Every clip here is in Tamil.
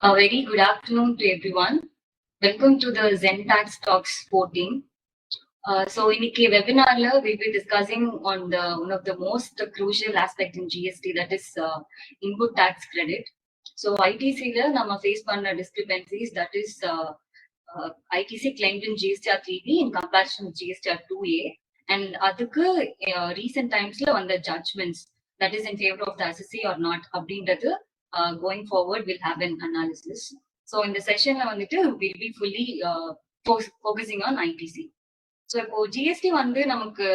A very good afternoon to everyone. Welcome to the Zentax Talks 14. So in the webinar, we'll be discussing on one of the most crucial aspect in GST, that is input tax credit. So ITC nama face panna discrepancies, that is ITC claimed in GSTR 3B in comparison with GSTR 2A, and adukku recent times on the judgments, that is in favor of the assessee or not அப்படின்றது going forward we'll have an analysis. So in the session we'll be fully focusing on ITC. So இப்போ GST நமக்கு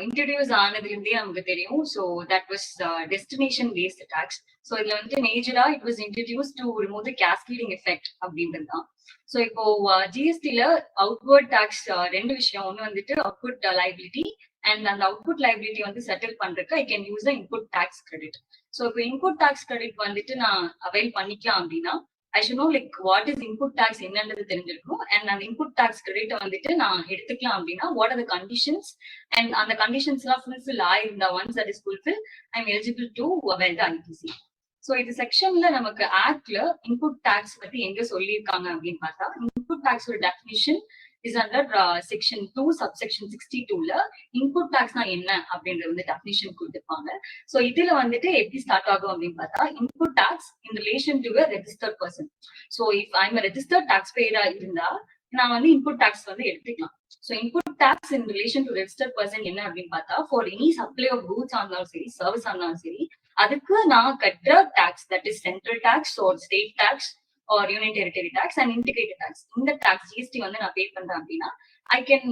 இன்ட்ரடியூஸ் ஆனதுலேருந்தே நமக்கு தெரியும். So that was destination based tax. So இதுல மேஜரா it was introduce to remove the cascading effect அப்படின்றது தான். ஸோ இப்போ ஜிஎஸ்டில அவுட்வர்ட் டாக்ஸ் ரெண்டு விஷயம். ஒன்று அவுட்புட் லைபிலிட்டி, அண்ட் அந்த அவுட்புட் லைபிலிட்டி செட்டில் பண்றதுக்கு I can use the input tax credit. So இப்போ இன்புட் டாக்ஸ் கிரெடிட் நான் அவைல் பண்ணிக்கலாம் அப்படின்னா I should know like what is input tax என்னன்றது தெரிஞ்சிருக்கும். அண்ட் அந்த இன்புட் டாக்ஸ் கிரெடிட் நான் எடுத்துக்கலாம் அப்படின்னா what are the conditions, and அந்த கண்டிஷன்ஸ் எல்லாம் ஃபுல்ஃபில் ஆயிருந்தா once that is fulfil I am eligible to avail the ITC. So இது செக்ஷன்ல நமக்கு ஆக்ட்ல இன்புட் டாக்ஸ் பத்தி எங்க சொல்லியிருக்காங்க அப்படின்னு பார்த்தா, இன்புட் டாக்ஸோட definition is under section 2 subsection 62 input tax na enna அப்படின்றது definition கொடுத்திருப்பாங்க. சோ இதுல எப்படி ஸ்டார்ட் ஆகும் அப்படின்னு பார்த்தா, input tax in relation to a registered person. So if I am a registered taxpayer இருந்தா நான் input tax எடுத்துக்கலாம். So input tax in relation to registered person என்ன அப்படின்னு பார்த்தா, for any supply of goods ஆனாலும் சரி, சர்வீஸ் ஆனாலும் சரி, அதுக்கு நான் கட்டுற tax, that is central tax or state tax or union territory tax and integrated tax. In the tax GST நான் pay பண்றேன் அப்படின்னா I can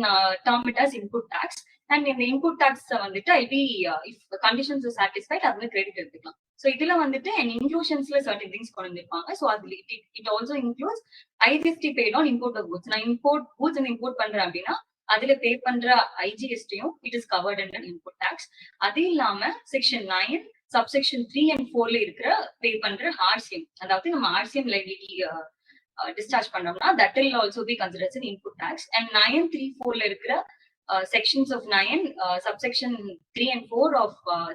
term it as input tax, and in the input tax I'll be if the conditions are satisfied அதுல credit எடுத்துக்கலாம். So இதுல and inclusionsல certain things கொண்டு வந்திருப்பாங்க. So அதுல it also includes IGST paid on import of goods. நான் import goods import பண்றேன் அப்படின்னா அதுல பே பண்ற IGST-யும் it is covered under input tax. அது இல்லாம section 9 subsection 3 and 4 இருக்கிற பே பண்ற RCM, அதாவது நம்ம RCM liability discharge பண்ணோம்னா that will also be considered as an input tax. And 934 இருக்கிற sections of 9 subsection 3 and 4 of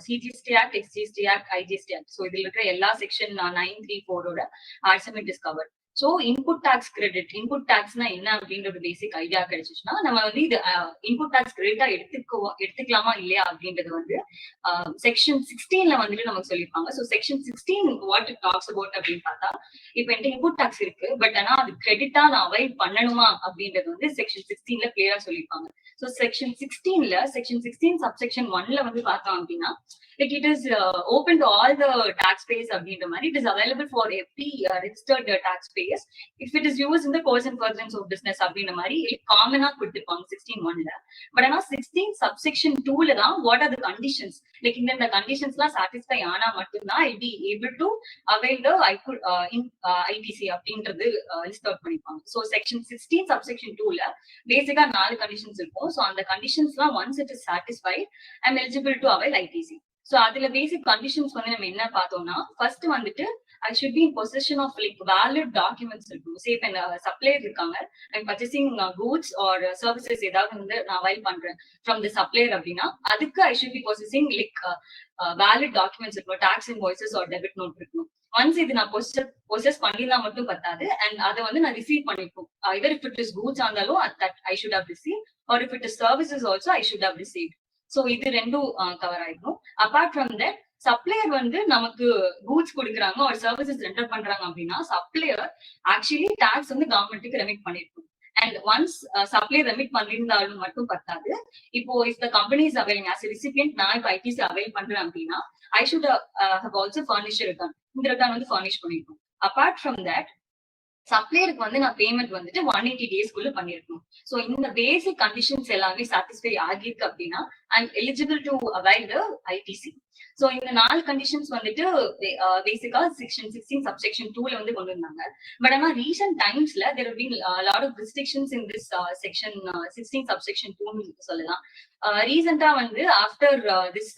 CGST Act, XGST Act, IGST Act. So இதுல இருக்கிற எல்லா section 934 ஓட RCM is covered. So input tax credit, input tax na enna அப்படின்ற ஒரு பேசிக் ஐடியா கிடைச்சிச்சுன்னா நம்ம இது இன்புட் டாக்ஸ் கிரெடிட்டா எடுத்துக்கலாமா இல்லையா அப்படின்றது செக்ஷன் 16ல நமக்கு சொல்லிருப்பாங்க. So section 16 what it talks about அப்படின்னு பார்த்தா, இப்ப என்கிட்ட இன்புட் டாக்ஸ் இருக்கு, பட் ஆனா அது கிரெடிட்டா நான் அவைல் பண்ணணுமா அப்படின்றது செக்ஷன் 16ல கிளியரா சொல்லிருப்பாங்க. ஸோ செக்ஷன் 16ல செக்ஷன் 16 சப்செக்ஷன் 1ல பார்த்தோம் அப்படின்னா like it is open to all the taxpayers அப்படின்ற மாதிரி, it is available for every registered taxpayers if it is used in the course and furtherance of business அப்படின்ற மாதிரி காமனா கொடுத்திருப்பாங்க 16(1)ல. பட் ஆனா 16 subsection 2ல தான் what are the conditions, like இந்த கண்டிஷன்ஸ் எல்லாம் சாட்டிஸ்ஃபை ஆனா மட்டும்தான் I'll be able to avail the ITC அப்படின்றது லிஸ்ட் அவுட் பண்ணிருப்பாங்க. ஸோ செக்ஷன் 16 subsection 2ல பேசிக்கா 4 கண்டிஷன்ஸ் இருக்கும். ஸோ அந்த கண்டிஷன்ஸ் எல்லாம் once it is satisfied I am eligible to avail ITC. So அதுல பேசிக் கண்டிஷன்ஸ் நம்ம என்ன பார்த்தோம்னா, first I should be in possession of like valid documents இருக்கும். சே இப்ப சப்ளையர் இருக்காங்க, I'm purchasing goods or services ஏதாவது நான் அவைல் பண்றேன் from the supplier அப்படின்னா அதுக்கு I should be possessing like valid documents இருக்கணும், tax invoices or debit note இருக்கணும். ஒன்ஸ் இது நான் பொசஸ் பண்ணிருந்தா மட்டும் பத்தாது, அண்ட் அதை நான் ரிசீவ் பண்ணிருக்கோம். either if it is goods ஆனாலும் that I should have received, or if it is services also I should have received. So இது ரெண்டும் கவர் ஆயிடும். அபார்ட் ஃப்ரம் தட் சப்ளையர் நமக்கு கூட்ஸ் கொடுக்குறாங்க ஒரு சர்வீசஸ் ரெண்டர் பண்றாங்க அப்படின்னா சப்ளையர் ஆக்சுவலி டாக்ஸ் கவர்மெண்ட்டுக்கு ரெமிட் பண்ணிருக்கும். அண்ட் ஒன்ஸ் சப்ளையர் ரெமிட் பண்ணிருந்தாலும் மட்டும் பத்தாது, இப்போ if the company is availing as recipient, நான் இப்போ ஐடிசி அவைல் பண்றேன் அப்படின்னா I should have also furnish return, இந்த ரிட்டர்ன் ஃபர்னிஷ் பண்ணிருக்கும். அபார்ட் ஃப்ரம் தட் சப்ளையருக்கு நான் பேமெண்ட் 180 டேஸ்க்குள்ள பண்ணிருக்கணும். சோ இந்த பேசிக் கண்டிஷன்ஸ் எல்லாமே சாட்டிஸ்ஃபை ஆகிருக்கு அப்படின்னா ஐ am eligible to avail the ITC. So இந்த 4 கண்டிஷன்ஸ் பேசிக்கா செக்ஷன் 16 சப்செக்ஷன் 2ல கொண்டு வந்தாங்க. பட் ஆனா ரீசன்ட் டைம்ஸ்ல there have been lot of restrictions in this section 16 subsection 2 சொல்லலாம். ரீசெண்டா ஆஃப்டர் திஸ்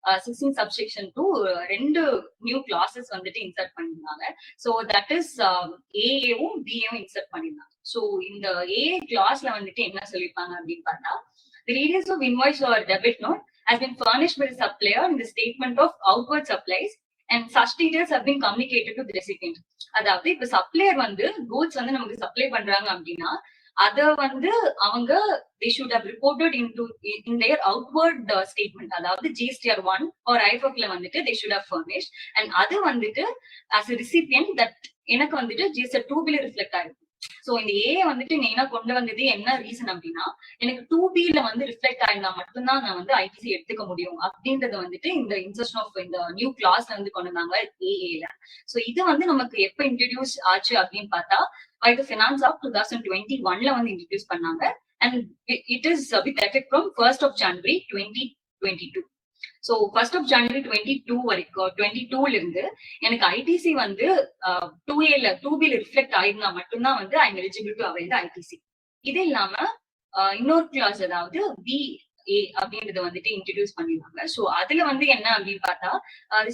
16 subsection 2 ரெண்டு நியூ கிளாஸஸ் இன்சர்ட் பண்ணிருந்தாங்க. சோ தட் இஸ் ஏஏவும் பிஏவும் இன்சர்ட் பண்ணிருந்தாங்க. சோ இந்த ஏஏ கிளாஸ்ல என்ன சொல்லிருப்பாங்க அப்படின்னு பார்த்தா, the details of invoice or debit note has been furnished by the supplier in the statement of outward supplies and such details have been communicated to the recipient. அதாவது இப்ப சப்ளையர் வந்து கூட்ஸ் வந்து நமக்கு சப்ளை பண்றாங்க அப்படின்னா அத வந்து அவங்க they should have reported in their outward statement. அதாவது GSTR 1 or IFF ல வந்துட்டு they should have furnished, and அது வந்துட்டு as a recipient that எனக்கு வந்துட்டு GSTR 2 ல ரிஃப்ளெக்ட் ஆயிருக்கு. சோ இந்த ஏ வந்துட்டு மெயினா கொண்டு வந்தது என்ன ரீசன் அப்படின்னா எனக்கு 2B ல வந்து ரிஃப்ளெக்ட் ஆயிருந்தா மட்டும்தான் நான் வந்து ஐடிசி எடுத்துக்க முடியும் அப்படின்றது வந்துட்டு இந்த இன்சர்ஷன் ஆஃப் இந்த நியூ கிளாஸ்ல வந்து கொண்டு வந்தாங்க ஏஏல. சோ இது வந்து நமக்கு எப்ப இன்ட்ரடியூஸ் ஆச்சு அப்படின்னு பார்த்தா by the finance of 2021 ல வந்து இன்ட்ரடியூஸ் பண்ணாங்க, and it is with effect from 1st of January 2022. So 1st of January 22 வரைக்கும் 22 ல இருந்து எனக்கு ஐடிசி வந்து 2A ல 2B ல ரிஃப்ளெக்ட் ஆயிருந்தா மட்டும்தான் வந்து ஐ am eligible to avail the ITC. இது இல்லாம இன்னொரு கிளாஸ் அதாவது BA அப்படின்றத வந்துட்டு இன்ட்ரடியூஸ் பண்ணிருக்காங்க. சோ அதுல வந்து என்ன அப்படின்னு பார்த்தா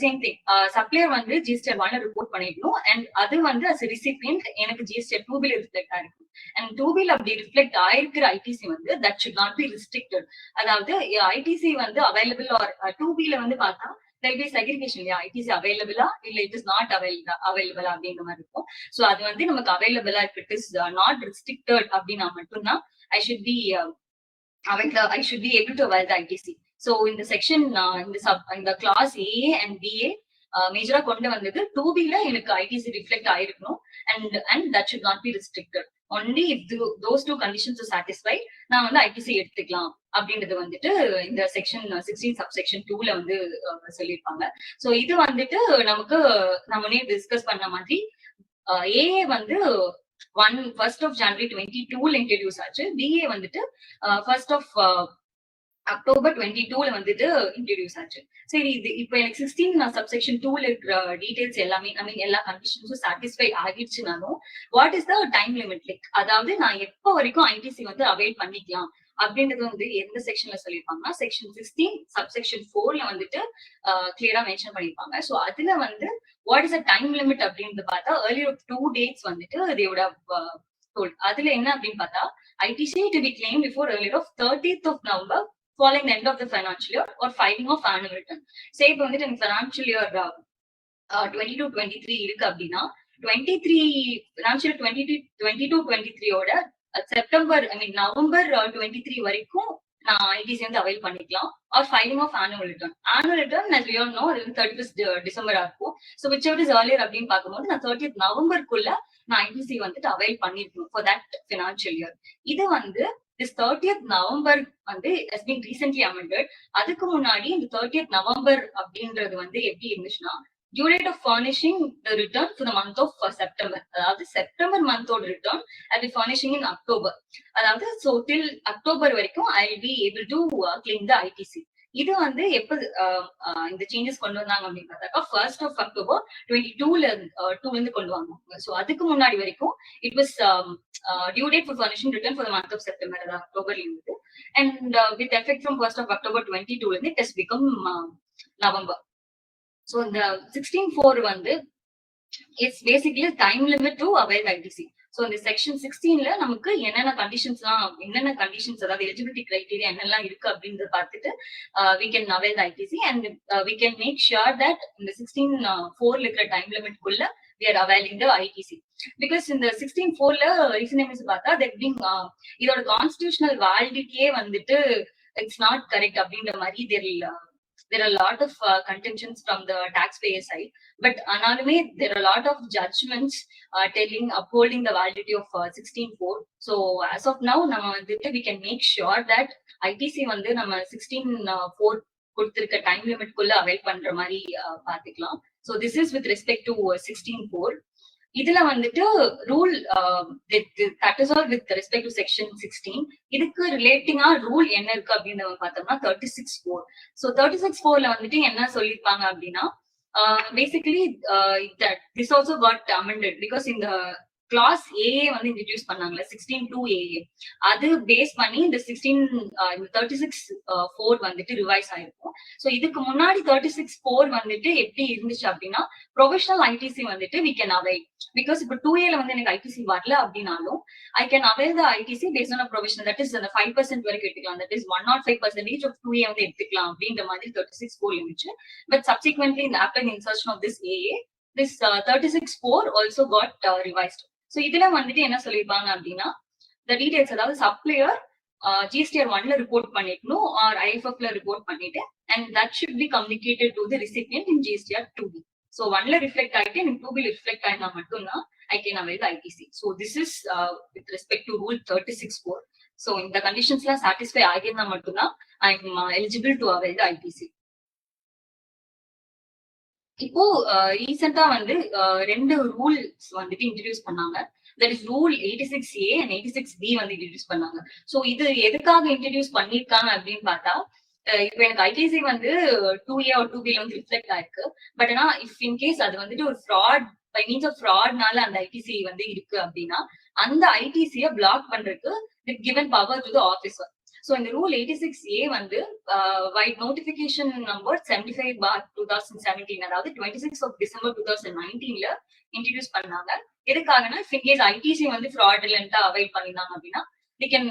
சேம் திங் சப்ளையர் வந்து GSTR 1 ரிப்போர்ட் பண்ணிடணும், அண்ட் அது வந்து அஸ் ரிசிபியன்ட் எனக்கு GSTR 2B ல ரிஃப்ளெக்ட் ஆயிருக்கும். அண்ட் 2B ல அப்படி ரிஃப்ளெக்ட் ஆயிருக்கிற ஐடிசி வந்து that should not be restricted. அதாவது ஐடிசி வந்து அவைலபிள் ஆர் 2B ல வந்து பார்த்தா there will be segregation இல்லையா, ஐடிசி அவைலபிளா இல்ல இட் இஸ் நாட் அவைலபிளா அப்படின்ற மாதிரி இருக்கும். சோ அது வந்து நமக்கு அவைலபிளா if it is not restricted அப்படின்னா மட்டும்தான் I should be able to avail the ITC. So in the section in the class A and BA மேஜரா கொண்டு வந்தது 2B ல எனக்கு ஐடிசி ரிஃப்ளெக்ட் ஆயிருக்கணும், and that should not be restricted. Only if those two conditions are satisfied நான் வந்து ஐடிசி எடுத்துக்கலாம் அப்படின்றது வந்துட்டு இந்த செக்ஷன் 16 சப்செக்ஷன் 2 ல வந்து சொல்லியிருப்பாங்க. சோ இது வந்துட்டு நமக்கு நம்மளே டிஸ்கஸ் பண்ண மாதிரி ஏஏ வந்து 1st of January 22 ல இன்ட்ரடியூஸ் ஆச்சு. BA வந்துட்டு 1st of October 22 ல வந்துட்டு இன்ட்ரடியூஸ் ஆச்சு. சரி, இது இப்போ எனக்கு 16 சப்செக்ஷன் 2 ல இருக்கிற டீடைல்ஸ் எல்லாமே ஐ மீன் எல்லா கண்டிஷன்ஸும் சாட்டிஸ்ஃபை ஆகிடுச்சுனாலும் what is the time limit, like அதாவது நான் எப்போ வரைக்கும் ஐடிசி வந்து அவைல் பண்ணிக்கலாம் அப்படின்றது வந்து எந்த செக்ஷன்ல சொல்லியிருப்பாங்கன்னா செக்ஷன் 16 சப்செக்ஷன் 4 ல வந்துட்டு கிளியரா மென்ஷன் பண்ணிருப்பாங்க. சோ அதுல வந்து what is a time limit அப்படின்னு பார்த்தா earlier 2 dates வந்துட்டு they would have told. அதுல என்ன அப்படின்னு பார்த்தா ITC to be claimed before earlier of 30th of November following the end of the financial year or filing of annual return. Say இப்போ வந்துட்டு எனக்கு financial year 22-23 இருக்கு அப்படின்னா 23 financial 22-23 ஓட செப்டம்பர் ஐ மீன் நவம்பர் 23 வரைக்கும் நான் ஐடிசி வந்து அவைல் பண்ணிக்கலாம், or filing of annual return. Annual return as we all know அது 31st டிசம்பரா இருக்கும். ஸோ whichever is earlier அப்படின்னு பார்க்கும்போது நான் 30th நவம்பருக்குள்ள நான் ஐடிசி வந்துட்டு அவைல் பண்ணிருக்கணும் ஃபார் தட் ஃபினான்ஷியல் இயர். இது வந்து this 30th நவம்பர் வந்து has been recently amended. அதுக்கு முன்னாடி இந்த 30th நவம்பர் அப்படின்றது வந்து எப்படி இருந்துச்சுன்னா due date of furnishing the return for the month of September. அதாவது செப்டம்பர் மந்தோட return I'll be furnishing in October. அதாவது so till அக்டோபர் வரைக்கும் I'll be able to claim the ITC. இது வந்து எப்ப இந்த சேஞ்சஸ் கொண்டு வந்தாங்க அப்படின்னு பார்த்தாக்கா 1st of October 22 ல இருந்து கொண்டு வந்தாங்க. சோ அதுக்கு முன்னாடி வரைக்கும் it was due date for furnishing return for the month of September, அதாவது அக்டோபர்ல இருந்து, and with effect from 1st of October 22 ல இருந்து it has become November. So இந்த 16(4) வந்து it's basically time limit to avail ITC. So இந்த செக்ஷன் 16ல நமக்கு என்னென்ன கண்டிஷன்ஸ் அதாவது எலிஜிபிலிட்டி கிரைடீரியா என்னெல்லாம் இருக்கு அப்படின்றத பார்த்துட்டு we can avail the ITC and we can make sure that இந்த 16(4) இருக்கிற டைம் லிமிட் குள்ள we are availing the ITC. Because இந்த 16(4) ல ரீசன் பார்த்தா இதோட கான்ஸ்டிடியூஷனல் வேலிடிட்டியே வந்துட்டு இட்ஸ் நாட் கரெக்ட் அப்படின்ற மாதிரி there are a lot of contentions from the taxpayer side, but analume there are a lot of judgments upholding the validity of 16(4). So as of now nama vandittu we can make sure that ITC வந்து நம்ம 16(4) கொடுத்திருக்க டைம் லிமிட் குள்ள அவைல் பண்ற மாதிரி பாத்துக்கலாம். So this is with respect to 16(4). இதுல வந்துட்டு rule that is all with respect to section 16. இதுக்கு ரிலேட்டிங்கா ரூல் என்ன இருக்கு அப்படின்னு பார்த்தோம்னா 36(4). ஸோ 36(4) ல வந்துட்டு என்ன சொல்லியிருப்பாங்க அப்படின்னா basically this also got amended because இந்த கிளாஸ் ஏஏ வந்து இன்ட்ரடியூஸ் பண்ணாங்கல்ல 16(2)AA, அது பேஸ் பண்ணி இந்த 36(4) வந்துட்டு ரிவைஸ் ஆயிருக்கும். சோ இதுக்கு முன்னாடி 36(4) வந்துட்டு எப்படி இருந்துச்சு அப்படின்னா ப்ரொஃபஷனல் ஐடிசி வந்துட்டு we can avail, பிகாஸ் இப்போ 2A ல வந்து எனக்கு ஐடிசி வரல அப்படின்னாலும் I can avail the ITC based on a provision, that is அந்த 5% வரைக்கும் எடுத்துக்கலாம், that is 105% of 2A வந்து எடுத்துக்கலாம் அப்படின்ற மாதிரி 36(4) இருந்துச்சு. But சப்சிக்வென்ட்லி after the insertion of this AA this 36(4) also got revised. So இதுல வந்துட்டு என்ன சொல்லிருப்பாங்க அப்படின்னா the details, அதாவது supplier GSTR 1ல report பண்ணிக்கணும் or IFF ல report பண்ணிட்டு, and that should be communicated to the recipient in GSTR 2B. So 1ல reflect ஆயிட்டு எனக்கு 2B reflect ஆயினா மட்டும்தான் I can avail the ITC. So this is with respect to rule 36(4). So இந்த கண்டிஷன்ஸ்லாம் satisfy ஆகியிருந்தா மட்டும்தான் I am eligible to avail the ITC. இப்போ ரீசெண்டா வந்து ரெண்டு ரூல்ஸ் வந்துட்டு இன்ட்ரடியூஸ் பண்ணாங்க. That is rule 86A and 86B வந்து இன்ட்ரடியூஸ் பண்ணாங்க. சோ இது எதுக்காக இன்ட்ரடியூஸ் பண்ணிருக்காங்க அப்படின்னு பார்த்தா, இப்போ எனக்கு ஐடிசி வந்து 2A or 2B வந்து ரிஃப்ளெக்ட் ஆயிருக்கு. பட் ஆனா இஃப் இன்கேஸ் அது வந்துட்டு ஒரு ஃப்ராட் பை மீன்ஸ் ஆஃப் ஃப்ராட்னால அந்த ஐடிசி வந்து இருக்கு அப்படின்னா, அந்த ஐடிசியை பிளாக் பண்றதுக்கு given power to the officer. So in the rule 86A வந்து by notification number 75/2017, அதாவது 26 of December 2019ல இன்ட்ரடியூஸ் பண்ணாங்க. எதுக்காகனா in case ITC வந்து fraudulent-ஆ அவைல் பண்ணினாங்க அப்படின்னா they can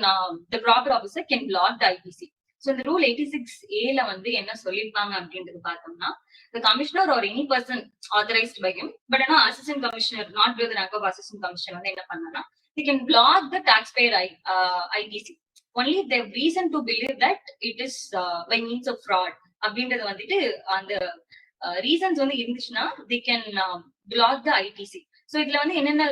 the proper officer can block the ITC. So இந்த rule 86A வந்து என்ன சொல்லிருப்பாங்க அப்படின்றது பார்த்தோம்னா, the commissioner or any person authorized by him, but ஆனா assistant commissioner not below the rank of assistant commissioner வந்து என்ன பண்ணானா they can block the taxpayer ITC only if they have reason to believe that it is by means of fraud. அப்படின்றது வந்துட்டு அந்த ரீசன்ஸ் வந்து இருந்துச்சுன்னா they can block the ITC. So இதுல வந்து என்னென்ன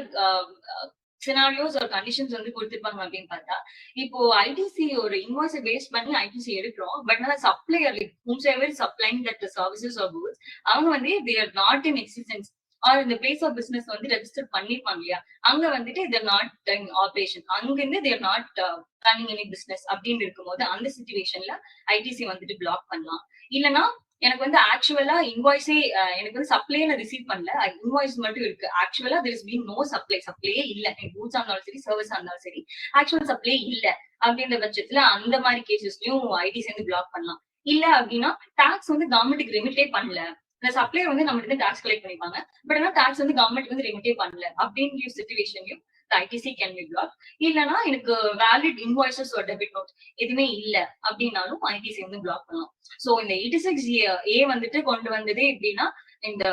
சினாரியோஸ் ஒரு கண்டிஷன்ஸ் வந்து கொடுத்திருப்பாங்க அப்படின்னு பார்த்தா, இப்போ ஐடிசி ஒரு இன்வாய்ஸை பேஸ் பண்ணி ஐடிசி எடுக்கிறோம். பட் ஆனா supplier whomsoever supplying that services or goods, அவங்க வந்து they are not in existence or இந்த பிளேஸ் ஆஃப் பிசினஸ் வந்து ரெஜிஸ்டர் பண்ணிருப்பாங்க இல்லையா, அங்க வந்துட்டு தேர் நாட் இன் ஆபரேஷன், அங்க இருந்து தேர் நாட் ரன்னிங் எனி பிசினஸ் அப்படின்னு இருக்கும்போது அந்த சிச்சுவேஷன்ல ஐடிசி வந்துட்டு பிளாக் பண்ணலாம். இல்லைன்னா எனக்கு வந்து ஆக்சுவலா இன்வாய்ஸே எனக்கு வந்து சப்ளைல ரிசீவ் பண்ணல, இன்வாய்ஸ் மட்டும் இருக்கு. ஆக்சுவலா there has been no சப்ளையே இல்ல, கூட்ஸா இருந்தாலும் சரி சர்வீஸா இருந்தாலும் சரி ஆக்சுவல் சப்ளை இல்ல அப்படின்ற பட்சத்துல அந்த மாதிரி கேசஸ்லயும் ஐடிசி வந்து பிளாக் பண்ணலாம். இல்ல அப்படின்னா டாக்ஸ் வந்து கவர்மெண்ட்டுக்கு ரெமிட்டே பண்ணல, இந்த சப்ளையர் வந்து நம்ம இருந்து டாக்ஸ் கலெக்ட் பண்ணிப்பாங்க, பட் ஆனா டாக்ஸ் வந்து கவர்மெண்ட் வந்து ரெமிட்டே பண்ணல அப்படின்ற சிச்சுவேஷன்லயும் ஐடிசி கேன் பி பிளாக். இல்லைன்னா எனக்கு வேலிட் இன்வாய்சஸ் ஒரு டெபிட் நோட் எதுவுமே இல்ல அப்படின்னாலும் ஐடிசி வந்து பிளாக் பண்ணலாம். சோ இந்த 86A வந்துட்டு கொண்டு வந்ததே எப்படின்னா, இந்த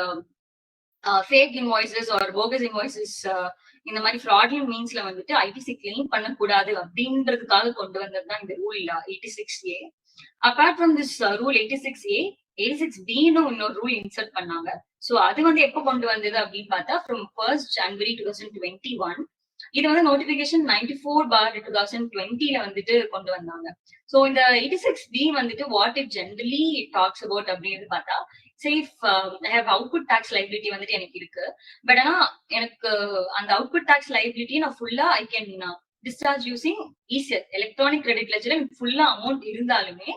fake invoices or bogus invoices இந்த மாதிரி ஃப்ராட்லண்ட் மீன்ஸ்ல வந்துட்டு ஐடிசி கிளைம் பண்ணக்கூடாது அப்படின்றதுக்காக கொண்டு வந்ததுதான் இந்த rule 86A. Abort from this rule 86A, 86B இன்னொரு ரூல் இன்சர்ட் பண்ணாங்க. சோ அது வந்து எப்ப கொண்டு வந்தது அப்படின்னு பார்த்தா from 1st January 2021. இது வந்து நோட்டிபிகேஷன் 94/2020ல வந்துட்டு கொண்டு வந்தாங்க. சோ இந்த 86B வந்துட்டு what it generally talks about அப்படின்னு பார்த்தா, safe I have output tax liability வந்துட்டு எனக்கு இருக்கு. பட் ஆனா எனக்கு அந்த அவுட்புட் டாக்ஸ் லைபிலிட்டி நான் ஃபுல்லா I can discharge using ECL electronic credit லெட்ஜர்ல எனக்கு ஃபுல்லா அமௌண்ட் இருந்தாலுமே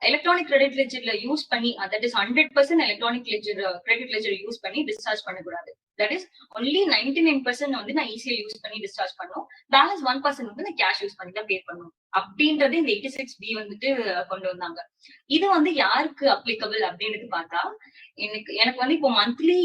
எலக்ட்ரானிக் கிரெடிட் லெட்ஜர்ல யூஸ் பண்ணி, that is 100% electronic ledger credit ledger use பண்ணி டிஸ்சார்ஜ் பண்ணக்கூடாது. தட் இஸ் ஒன்லி 99% வந்து நான் ECL யூஸ் பண்ணி டிஸ்சார்ஜ் பண்ணும், பேலன்ஸ் 1% வந்து நான் கேஷ் யூஸ் பண்ணி தான் பே பண்ணும் அப்படின்றது இந்த 86B வந்துட்டு கொண்டு வந்தாங்க. இது வந்து யாருக்கு அப்ளிகபிள் அப்படின்னு பார்த்தா, எனக்கு வந்து இப்போ மந்த்லி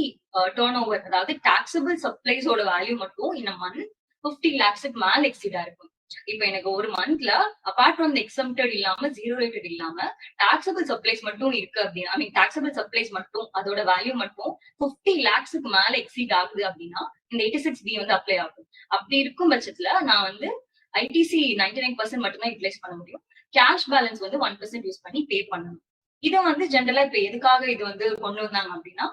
டர்ன் ஓவர், அதாவது டாக்ஸபிள் சப்ளைஸோட வேல்யூ மட்டும் இந்த மந்த் 50 lakhs மேல எக்ஸிடா இருக்கும். இப்ப எனக்கு ஒரு மந்த்ல அபார்ட் ஃப்ரம் எக்ஸம்டட் இல்லாம ஜீரோ ரேட்டட் இல்லாம டாக்ஸபிள் சப்ளைஸ் மட்டும் இருக்கு அப்படின்னா, ஐ மீன் டாக்ஸபிள் சப்ளைஸ் மட்டும் அதோட வேல்யூ மட்டும் 50 lakhs மேல எக்ஸீட் ஆகுது அப்படின்னா இந்த 86B வந்து அப்ளை ஆகும். அப்படி இருக்கும் பட்சத்துல நான் வந்து ஐடிசி 99% மட்டும் தான் யூட்டிலைஸ் பண்ண முடியும், கேஷ் பேலன்ஸ் வந்து 1% யூஸ் பண்ணி பே பண்ணணும். இதை வந்து ஜென்ரலா இப்ப எதுக்காக இது வந்து கொண்டு வந்தாங்க அப்படின்னா,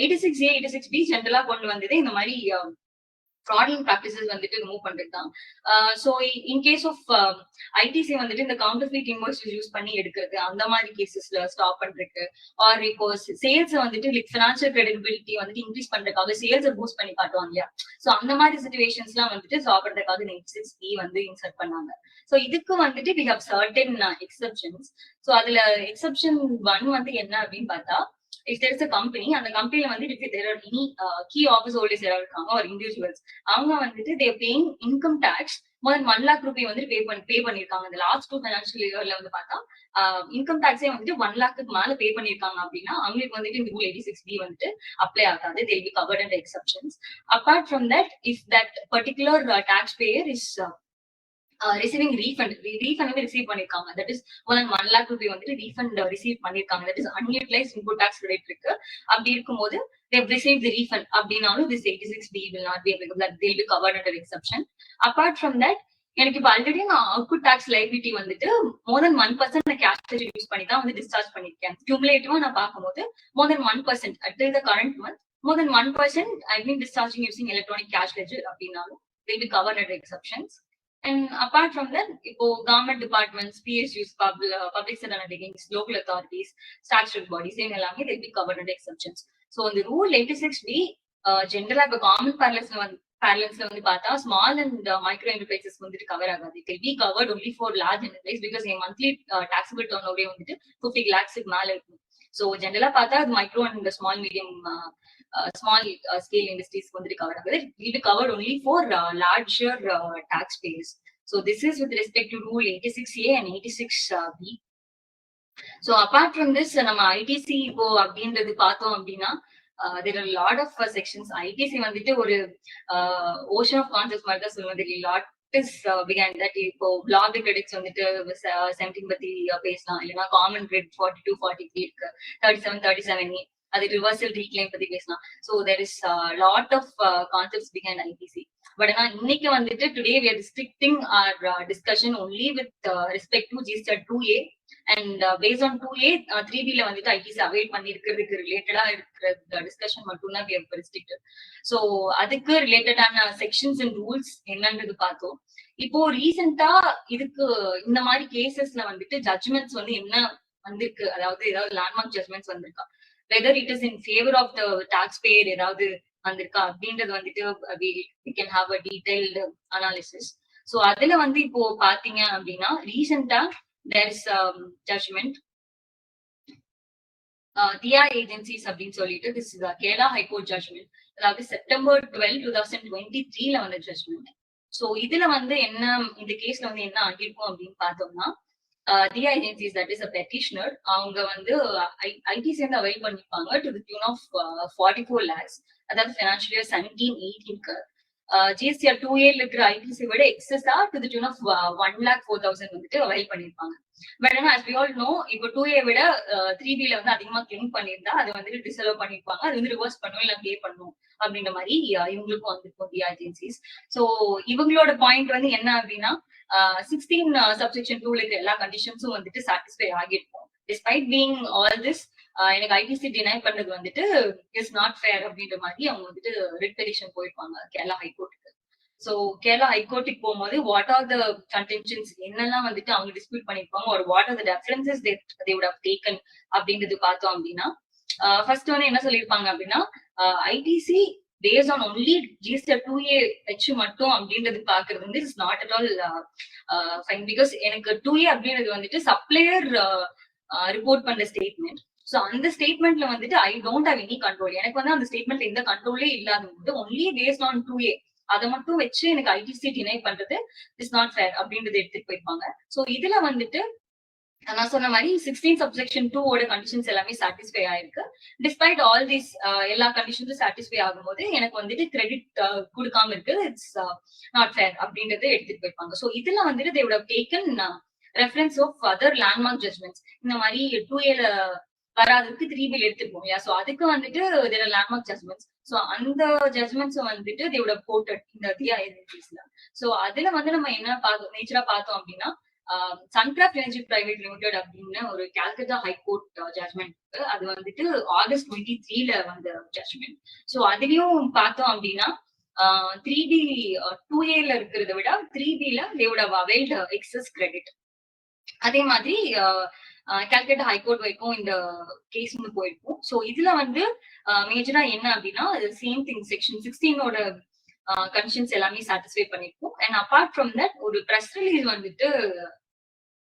86A 86B ஜென்ரலா கொண்டு வந்தது இந்த மாதிரி fraudulent practices வந்துட்டு ரிமூவ் பண்றதுதான். So in case of ITC வந்துட்டு இந்த கவுண்டர்ஃபீட் இன்வாய்ஸஸ் யூஸ் பண்ணி எடுக்கிறது அந்த மாதிரி கேசஸ்ல ஸ்டாப் பண்றதுக்கு, ஆர் இப்போ சேல்ஸ் வந்துட்டு லைக் ஃபினான்ஷியல் கிரெடிபிலிட்டி வந்துட்டு இன்க்ரீஸ் பண்றதுக்காக சேல்ஸ் பூஸ்ட் பண்ணி காட்டுவாங்க இல்லையா, சோ அந்த மாதிரி சிச்சுவேஷன்ஸ் எல்லாம் வந்துட்டு ஸ்டாப் பண்றதுக்காக 86B வந்து இன்சர்ட் பண்ணாங்க. சோ இதுக்கு வந்துட்டு we have certain exceptions. So அதுல எக்ஸெப்ஷன் 1 வந்து என்ன அப்படின்னு பார்த்தா, if there is a company, அந்த கம்பெனில வந்து if there are any key office holders யாராவது இருக்காங்க or individuals, அவங்க வந்துட்டு they are paying income tax more than 1 lakh rupee வந்து பே பண்ணிருக்காங்க. இந்த லாஸ்ட் 2 financial yearல வந்து பார்த்தா இன்கம் டாக்ஸே வந்துட்டு 1 lakhக்கு மேல பே பண்ணிருக்காங்க அப்படின்னா அவங்களுக்கு வந்துட்டு இந்த ரூல் 86B வந்துட்டு அப்ளை ஆகாது. they will be covered under exceptions. Apart from that, if that particular taxpayer is receiving refund வந்து ரிசீவ் பண்ணிருக்காங்க, that is more than 1 lakh rupee வந்துட்டு ரீஃபண்ட் ரிசீவ் பண்ணிருக்காங்க, that is unutilised input tax credit இருக்கு. அப்படி இருக்கும்போது they've received the refund அப்படின்னாலும் this 86B will not be applicable, that they'll be covered under exception. Apart from that, எனக்கு இப்ப ஆல்ரெடி நான் அவுட்புட் டாக்ஸ் லைபிலிட்டி வந்துட்டு more than 1% நான் கேஷ் யூஸ் பண்ணி தான் வந்து டிஸ்சார்ஜ் பண்ணிருக்கேன். கியூமுலேட்டிவா நான் பார்க்கும்போது more than 1% until the current month, more than 1% I've been discharging using electronic cash ledger அப்படின்னாலும் they'll be covered under exceptions. And apart from that, இப்போ government departments, PSUs, public sector undertakings, local authorities, statutory bodies, இவங்க எல்லாமே they'll be covered under exceptions. So இந்த rule 86B ஜென்ரலா இப்ப காமன் parlance வந்து பார்த்தா ஸ்மால் அண்ட் மைக்ரோ என்டர்பிரைசஸ் வந்துட்டு கவர் ஆகாது. It will be covered only for large enterprise because a monthly taxable turnover வந்துட்டு 50 lakhs மேல இருக்கும். So ஜென்ரலா பார்த்தா அது micro and small medium small scale industries வந்துட்டு கவர் ஆகுது. It will be covered only for larger taxpayers. So this is with respect to rule 86A and 86B. So apart from this, நம்ம ITC இப்போ அப்படின்றது பார்த்தோம் அப்படின்னா there are a lot of sections. ITC வந்துட்டு ஒரு ocean of concepts மாதிரி தான் சொல்லுவோம். There are lot is behind that. இப்போ block credits வந்துட்டு 17 பத்தி பேசலாம், இல்லைன்னா காமன் கிரெடிட் 42 43 இருக்கு, 37 37 அது ரிவர்சல் ரீக்ளைம் பத்தி பேசலாம். So there is a lot of concepts behind ITC. But இன்னைக்கு வந்துட்டு today we are restricting our discussion only with respect to GSTAT 2A and based on 2A 3B ல வந்துட்டு ITC அவாய்ட் பண்ணிருக்கிறதுக்கு ரிலேட்டடா இருக்கிற டிஸ்கஷன் மட்டும் தான் we have restricted. So அதுக்கு ரிலேட்டடான செக்ஷன்ஸ் அண்ட் ரூல்ஸ் என்னன்றது பார்த்தோம். இப்போ ரீசெண்டா இதுக்கு இந்த மாதிரி கேசஸ்ல வந்துட்டு ஜட்ஜ்மெண்ட்ஸ் வந்து என்ன வந்திருக்கு, அதாவது ஏதாவது லேண்ட்மார்க் ஜட்ஜ்மெண்ட்ஸ் வந்திருக்கா, whether it is in favor of the taxpayer ஏதாவது வந்திருக்கா அப்படின்றது வந்துட்டு we can have a detailed analysis. So அதுல வந்து இப்போ பாத்தீங்க அப்படின்னா ரீசெண்டா there is judgment TI agencies அப்படின்னு சொல்லிட்டு this is a Kerala High Court judgment, அதாவது September 12 2023 ல வந்த judgment. So இதுல வந்து என்ன இந்த கேஸ்ல வந்து என்ன ஆகிருக்கும் அப்படின்னு பார்த்தோம்னா TI agencies, that is a petitioner, அவங்க வந்து ITC வந்து அவைல் பண்ணிருப்பாங்க to the tune of 44 lakhs, அதாவது financial year 17-18க்கு GSTR 2A இருக்கிற ITC விட எக்ஸஸா to the tune of 1,04,000 வந்துட்டு அவைல் பண்ணிருப்பாங்க. பட் ஆனா as we all know, இப்போ 2A விட 3B ல வந்து அதிகமா கிளைம் பண்ணியிருந்தா அது வந்துட்டு டிசர்வ் பண்ணிருப்பாங்க, அது வந்து ரிவர்ஸ் பண்ணுவோம் இல்ல பே பண்ணும் அப்படின்ற மாதிரி இவங்களுக்கும் வந்துருக்கும் TI agencies. ஸோ இவங்களோட பாயிண்ட் வந்து என்ன அப்படின்னா 16 subsection 2 இருக்கிற எல்லா கண்டிஷன்ஸும் வந்துட்டு சாட்டிஸ்ஃபை ஆகிருக்கும். டிஸ்பைட் பீங் ஆல் திஸ் எனக்கு ஐடிசி டினை பண்றது வந்துட்டு இஸ் நாட் ஃபேர் அப்படின்ற மாதிரி அவங்க வந்துட்டு ரிட் பெட்டிஷன் போயிருப்பாங்க கேரளா ஹைகோர்ட்டுக்கு. ஸோ கேரளா ஹைகோர்ட்டுக்கு போகும்போது வாட் ஆர் த கன்டென்ஷன்ஸ் என்னெல்லாம் வந்துட்டு அவங்க டிஸ்பியூட் பண்ணிருப்பாங்க, ஒரு what are the differences they would have taken அப்படின்றது பார்த்தோம் அப்படின்னா ஃபர்ஸ்ட் வந்து என்ன சொல்லியிருப்பாங்க அப்படின்னா ITC based on only GSTAT 2A வச்சு மட்டும் அப்படின்றது பாக்குறது வந்து it's not at all fine. Because எனக்கு 2A அப்படின்றது வந்துட்டு சப்ளையர் ரிப்போர்ட் பண்ற ஸ்டேட்மெண்ட். ஸோ அந்த ஸ்டேட்மெண்ட்ல வந்துட்டு I don't have any control, எனக்கு வந்து அந்த ஸ்டேட்மெண்ட்ல எந்த கண்ட்ரோலே இல்லாத போது ஒன்லி பேஸ்ட் ஆன் 2A அதை மட்டும் வச்சு எனக்கு ஐடிசி டினை பண்றது இஸ் நாட் ஃபேர் அப்படின்றது எடுத்துட்டு போயிருப்பாங்க. ஸோ இதுல வந்துட்டு நான் சொன்ன மாதிரி 16 subsection 2 ஓட கண்டிஷன்ஸ் எல்லாமே சாட்டிஸ்ஃபை ஆயிருக்கு. டிஸ்பைட் ஆல் தீஸ் எல்லா கண்டிஷன்ஸும் சாட்டிஸ்ஃபை ஆகும்போது எனக்கு வந்துட்டு கிரெடிட் கொடுக்காம இருக்கு, இட்ஸ் நாட் ஃபேர் அப்படின்றத எடுத்துட்டு போயிருப்பாங்க. ஸோ இதுல வந்துட்டு they would have taken reference of other landmark judgments. இந்த மாதிரி 2A ல வராதுக்கு 3B ல எடுத்துருப்போம் இல்லையா, ஸோ அதுக்கு வந்துட்டு there are landmark judgments. So அந்த ஜட்மெண்ட்ஸ் வந்துட்டு they would have quoted இந்த TI agencies-ல. ஸோ அதுல வந்து நம்ம என்ன நேச்சரா பார்த்தோம் அப்படின்னா சன்கிராஃப்ட் எனர்ஜி பிரைவேட் லிமிடெட் அப்படின்னு ஒரு கல்கத்தா ஹைகோர்ட் ஜட்மெண்ட், அது வந்துட்டு ஆகஸ்ட் 23ல வந்த ஜட்மெண்ட். ஸோ அதுலயும் பார்த்தோம் அப்படின்னா 3B 2A ல இருக்கிறத விட 3B ல they would have availed excess credit. அதே மாதிரி கல்கத்தா ஹைகோர்ட் வரைக்கும் இந்த கேஸ் வந்து போயிருக்கும். ஸோ இதுல வந்து மேஜரா என்ன அப்படின்னா சேம் திங் செக்ஷன் 16ஓட கண்டிஷன்ஸ் எல்லாமே சாட்டிஸ்ஃபை பண்ணிருக்கும். அண்ட் அபார்ட் ஃப்ரம் தட் ஒரு ப்ரெஸ் ரிலீஸ் வந்துட்டு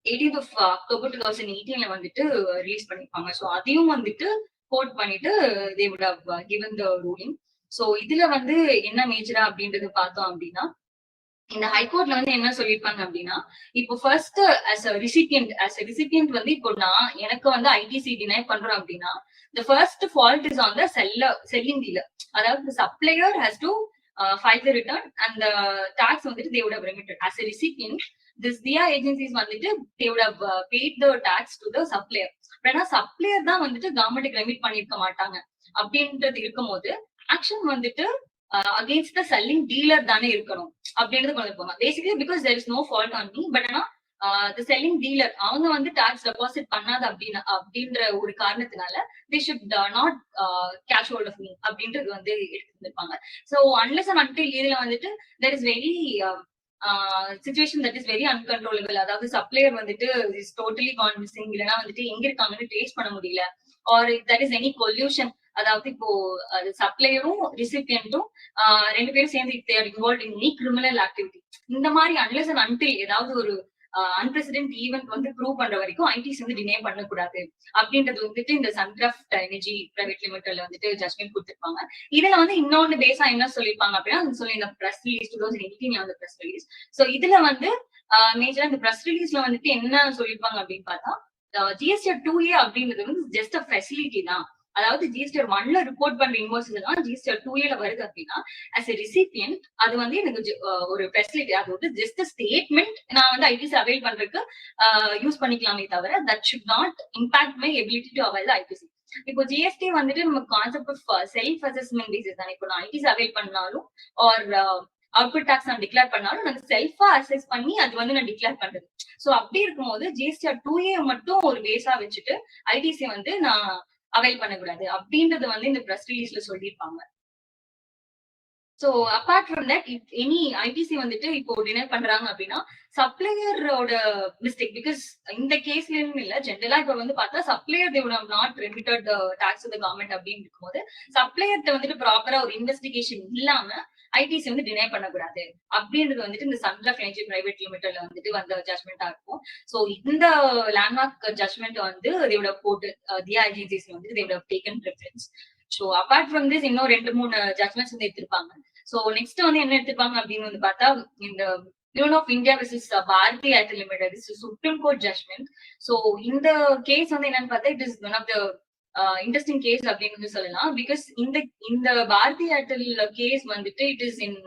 18th of October 2018ல வந்துட்டு ரிலீஸ் பண்ணிருப்பாங்க. ஸோ அதையும் வந்துட்டு கோட் பண்ணிட்டு they would have given the ruling. So இதுல வந்து என்ன மேஜரா அப்படின்றது பார்த்தோம் அப்படின்னா இந்த ஹைகோர்ட்ல வந்து என்ன சொல்லியிருப்பாங்க அப்படின்னா இப்போ ஃபர்ஸ்ட் as a recipient வந்து இப்போ நான் எனக்கு வந்து ஐடிசி டினை பண்றோம் அப்படின்னா the first fault is on the selling dealer, அதாவது the supplier has to file the return and the tax வந்துட்டு they would have remitted. As a recipient, this TI agencies வந்துட்டு they would have paid the tax to the supplier. ஆனா சப்ளையர் தான் வந்துட்டு கவர்மெண்ட்டுக்கு ரெமிட் பண்ணிருக்க மாட்டாங்க. அப்படின்றது இருக்கும் போது ஆக்ஷன் வந்துட்டு அகேன்ஸ்ட் த செல்லிங் டீலர் தானே இருக்கணும் அப்படின்றது கொண்டு போங்க. Basically because there is no fault on me, but ஆனா த செல்லிங் டீலர் அவங்க வந்து டாக்ஸ் டெபாசிட் பண்ணாது அப்படின்ற ஒரு காரணத்தினால they should not catch hold of me அப்படின்றது வந்து எடுத்துருப்பாங்க. ஸோ அன்லெஸ் அண்ட் அன்டில் இதுல வந்துட்டு there is very situation that is very uncontrollable. அதாவது சப்ளையர் வந்துட்டு இஸ் டோட்டலி கான் மிஸ்ஸிங், இல்லைன்னா வந்துட்டு எங்க இருக்காங்கன்னு ட்ரேஸ் பண்ண முடியல, or that is any collusion. அதாவது இப்போ சப்ளையரும் ரிசிபியன்ட்டும் ரெண்டு பேரும் சேர்ந்து there involve in any criminal activity. இந்த மாதிரி அன்லெஸ் அண்ட் அன்டில் ஏதாவது ஒரு அன்பிரசிடென்ட் ஈவென்ட் வந்து ப்ரூவ் பண்ற வரைக்கும் ஐடிஸ் வந்து டினே பண்ணக்கூடாது அப்படின்றது வந்துட்டு இந்த சன்கிராஃப்ட் எனர்ஜி பிரைவேட் லிமிடெட்ல வந்துட்டு ஜட்மெண்ட் கொடுத்திருப்பாங்க. இதுல வந்து இன்னொன்னு பேஸா என்ன சொல்லியிருப்பாங்க அப்படின்னா சொல்லி இந்த பிரஸ் ரிலீஸ் 2018 வந்து பிரஸ் ரிலீஸ். சோ இதுல வந்து மேஜரா இந்த பிரஸ் ரிலீஸ்ல வந்துட்டு என்ன சொல்லியிருப்பாங்க அப்படின்னு பார்த்தா ஜிஎஸ்டிஆர் 2A அப்படின்றது வந்து ஜஸ்ட் அ ஃபெசிலிட்டி தான். அதாவது ஜிஎஸ்டிஆர் 1ல ரிப்போர்ட் பண்ற இன்வாய்சஸ் எல்லாம் ஜிஎஸ்டிஆர் 2Aல வருது அப்படின்னா as a recipient அது வந்து எனக்கு ஒரு ஃபெசிலிட்டி, அது வந்து ஜஸ்ட் ஸ்டேட்மெண்ட் நான் வந்து ஐடிசி அவைல் பண்றதுக்கு யூஸ் பண்ணிக்கலாமே தவிர that should not impact my ability to avail ITC. இப்போ ஜிஎஸ்டி வந்துட்டு நம்ம concept of self assessment basis தானே. இப்போ நான் ஐடிசி அவைல் பண்ணாலும் ஆர் அவுட்புட் டாக்ஸ் நான் டிக்ளேர் பண்ணாலும் நான் செல்ஃபா அசஸ் பண்ணி அது வந்து நான் டிக்ளேர் பண்றது. சோ அப்படி இருக்கும்போது ஜிஎஸ்டிஆர் 2A மட்டும் ஒரு பேஸா வச்சுட்டு ஐடிசி வந்து நான் அவைல் பண்ணக்கூடாது அப்படின்றது வந்து இந்த பிரஸ் ரிலீஸ்ல சொல்லியிருப்பாங்க. So abort from that any ITC வந்துட்டு இப்போ டினை பண்றாங்க அப்படின்னா சப்ளையரோட மிஸ்டேக். பிகாஸ் இந்த கேஸ்ல இல்ல, ஜென்ரலா இப்ப வந்து பார்த்தா supplier they would have not remitted the tax to the government அப்படின்னு இருக்கும்போது சப்ளையர்ட்ட வந்துட்டு ப்ராப்பரா ஒரு இன்வெஸ்டிகேஷன் இல்லாம ஐடிசி வந்து டினை பண்ணக்கூடாது அப்படின்றது வந்துட்டு இந்த சன்கிராஃப்ட் எனர்ஜி பிரைவேட் லிமிடெட்ல வந்துட்டு வந்த ஜட்மெண்டா இருக்கும். சோ இந்த லேண்ட்மார்க் ஜட்மெண்ட் வந்து they would have போட்டு the agencies வந்து they would have taken preference. So abort from this இன்னும் 2-3 ஜட்மெண்ட்ஸ் வந்து எடுத்திருப்பாங்க. சோ நெக்ஸ்ட் வந்து என்ன எடுத்திருப்பாங்க அப்படின்னு வந்து பார்த்தா இந்த union of India versus Bharti Airtel limited is supreme court judgment. So இந்த கேஸ் வந்து என்னன்னு பார்த்தா it is one of the interesting case அப்படின்னு வந்து சொல்லலாம். பிகாஸ் இந்த பாரதி ஏர்டெல் கேஸ் வந்துட்டு it is in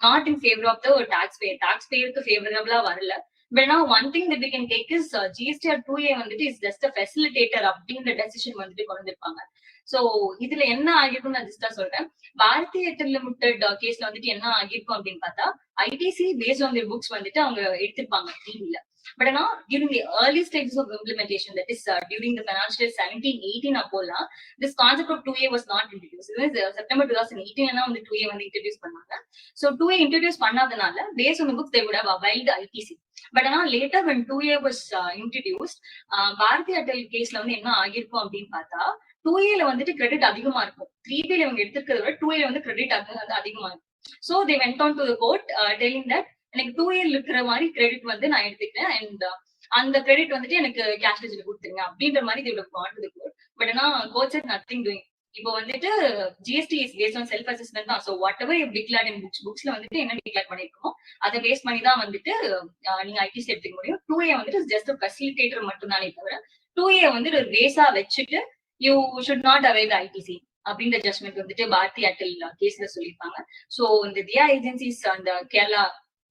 not in favour of the tax பேருக்கு ஃபேவரபிளா வரல. But now one thing that we can take is GSTR 2A வந்துட்டு இஸ் ஜஸ்ட் அ ஃபெசிலிட்டேட்டர் அப்படின்ற டெசிஷன் வந்துட்டு கொண்டு வந்திருப்பாங்க. சோ இதுல என்ன ஆகிருக்கும் நான் ஜஸ்டா சொல்றேன். பாரதி ஏர்டெல் லிமிடெட் கேஸ்ல வந்துட்டு என்ன ஆகிருக்கும் அப்படின்னு பார்த்தா ITC based on the books வந்துட்டு அவங்க எடுத்திருப்பாங்க டிவில. பட் ஆனா during the early stages of implementation, that is during the financial year 17-18 அப்போலாம் this concept of 2A was not introduced. It was September 2018 வந்து 2A வந்து introduce பண்ணாங்க. So 2A introduce பண்ணாதனால based on the books they would have availed ITC. But ஆனா later when 2A was introduced, Bharti Airtel கேஸ்ல வந்து என்ன ஆகிருக்கும் அப்படின்னு பார்த்தா 2Aல வந்துட்டு கிரெடிட் அதிகமா இருக்கும். 3Bல இவங்க எடுத்துக்கிறத விட 2Aல வந்து கிரெடிட் வந்து அதிகமா இருக்கும். So they went on to the court telling that எனக்கு 2A இருக்கிற மாதிரி கிரெடிட் வந்து நான் எடுத்துக்கிறேன் அண்ட் அந்த கிரெடிட் வந்துட்டு எனக்கு கேஷ் ரிஜில கொடுத்துருங்க அப்படின்ற மாதிரி they would have gone to the court. But ஆனா court said nothing doing. இப்போ வந்துட்டு GST is based on self assessment தான். So whatever you declared in புக்ஸ்ல வந்துட்டு என்ன டிக்ளேர் பண்ணிருக்கோம் அதை பேஸ் பண்ணி தான் வந்துட்டு நீங்க ஐடிசி எடுத்துக்க முடியும். 2A வந்துட்டு ஜஸ்ட் ஃபெசிலிட்டேட்டர் மட்டும் தானே தவிர 2A வந்துட்டு ஒரு பேஸா வச்சுட்டு you should not avail ITC அப்படின்ற ஜட்மெண்ட் வந்துட்டு பாரதி ஏர்டெல் கேஸ்ல சொல்லியிருப்பாங்க. சோ இந்த தியா ஏஜென்சிஸ் அந்த கேரளா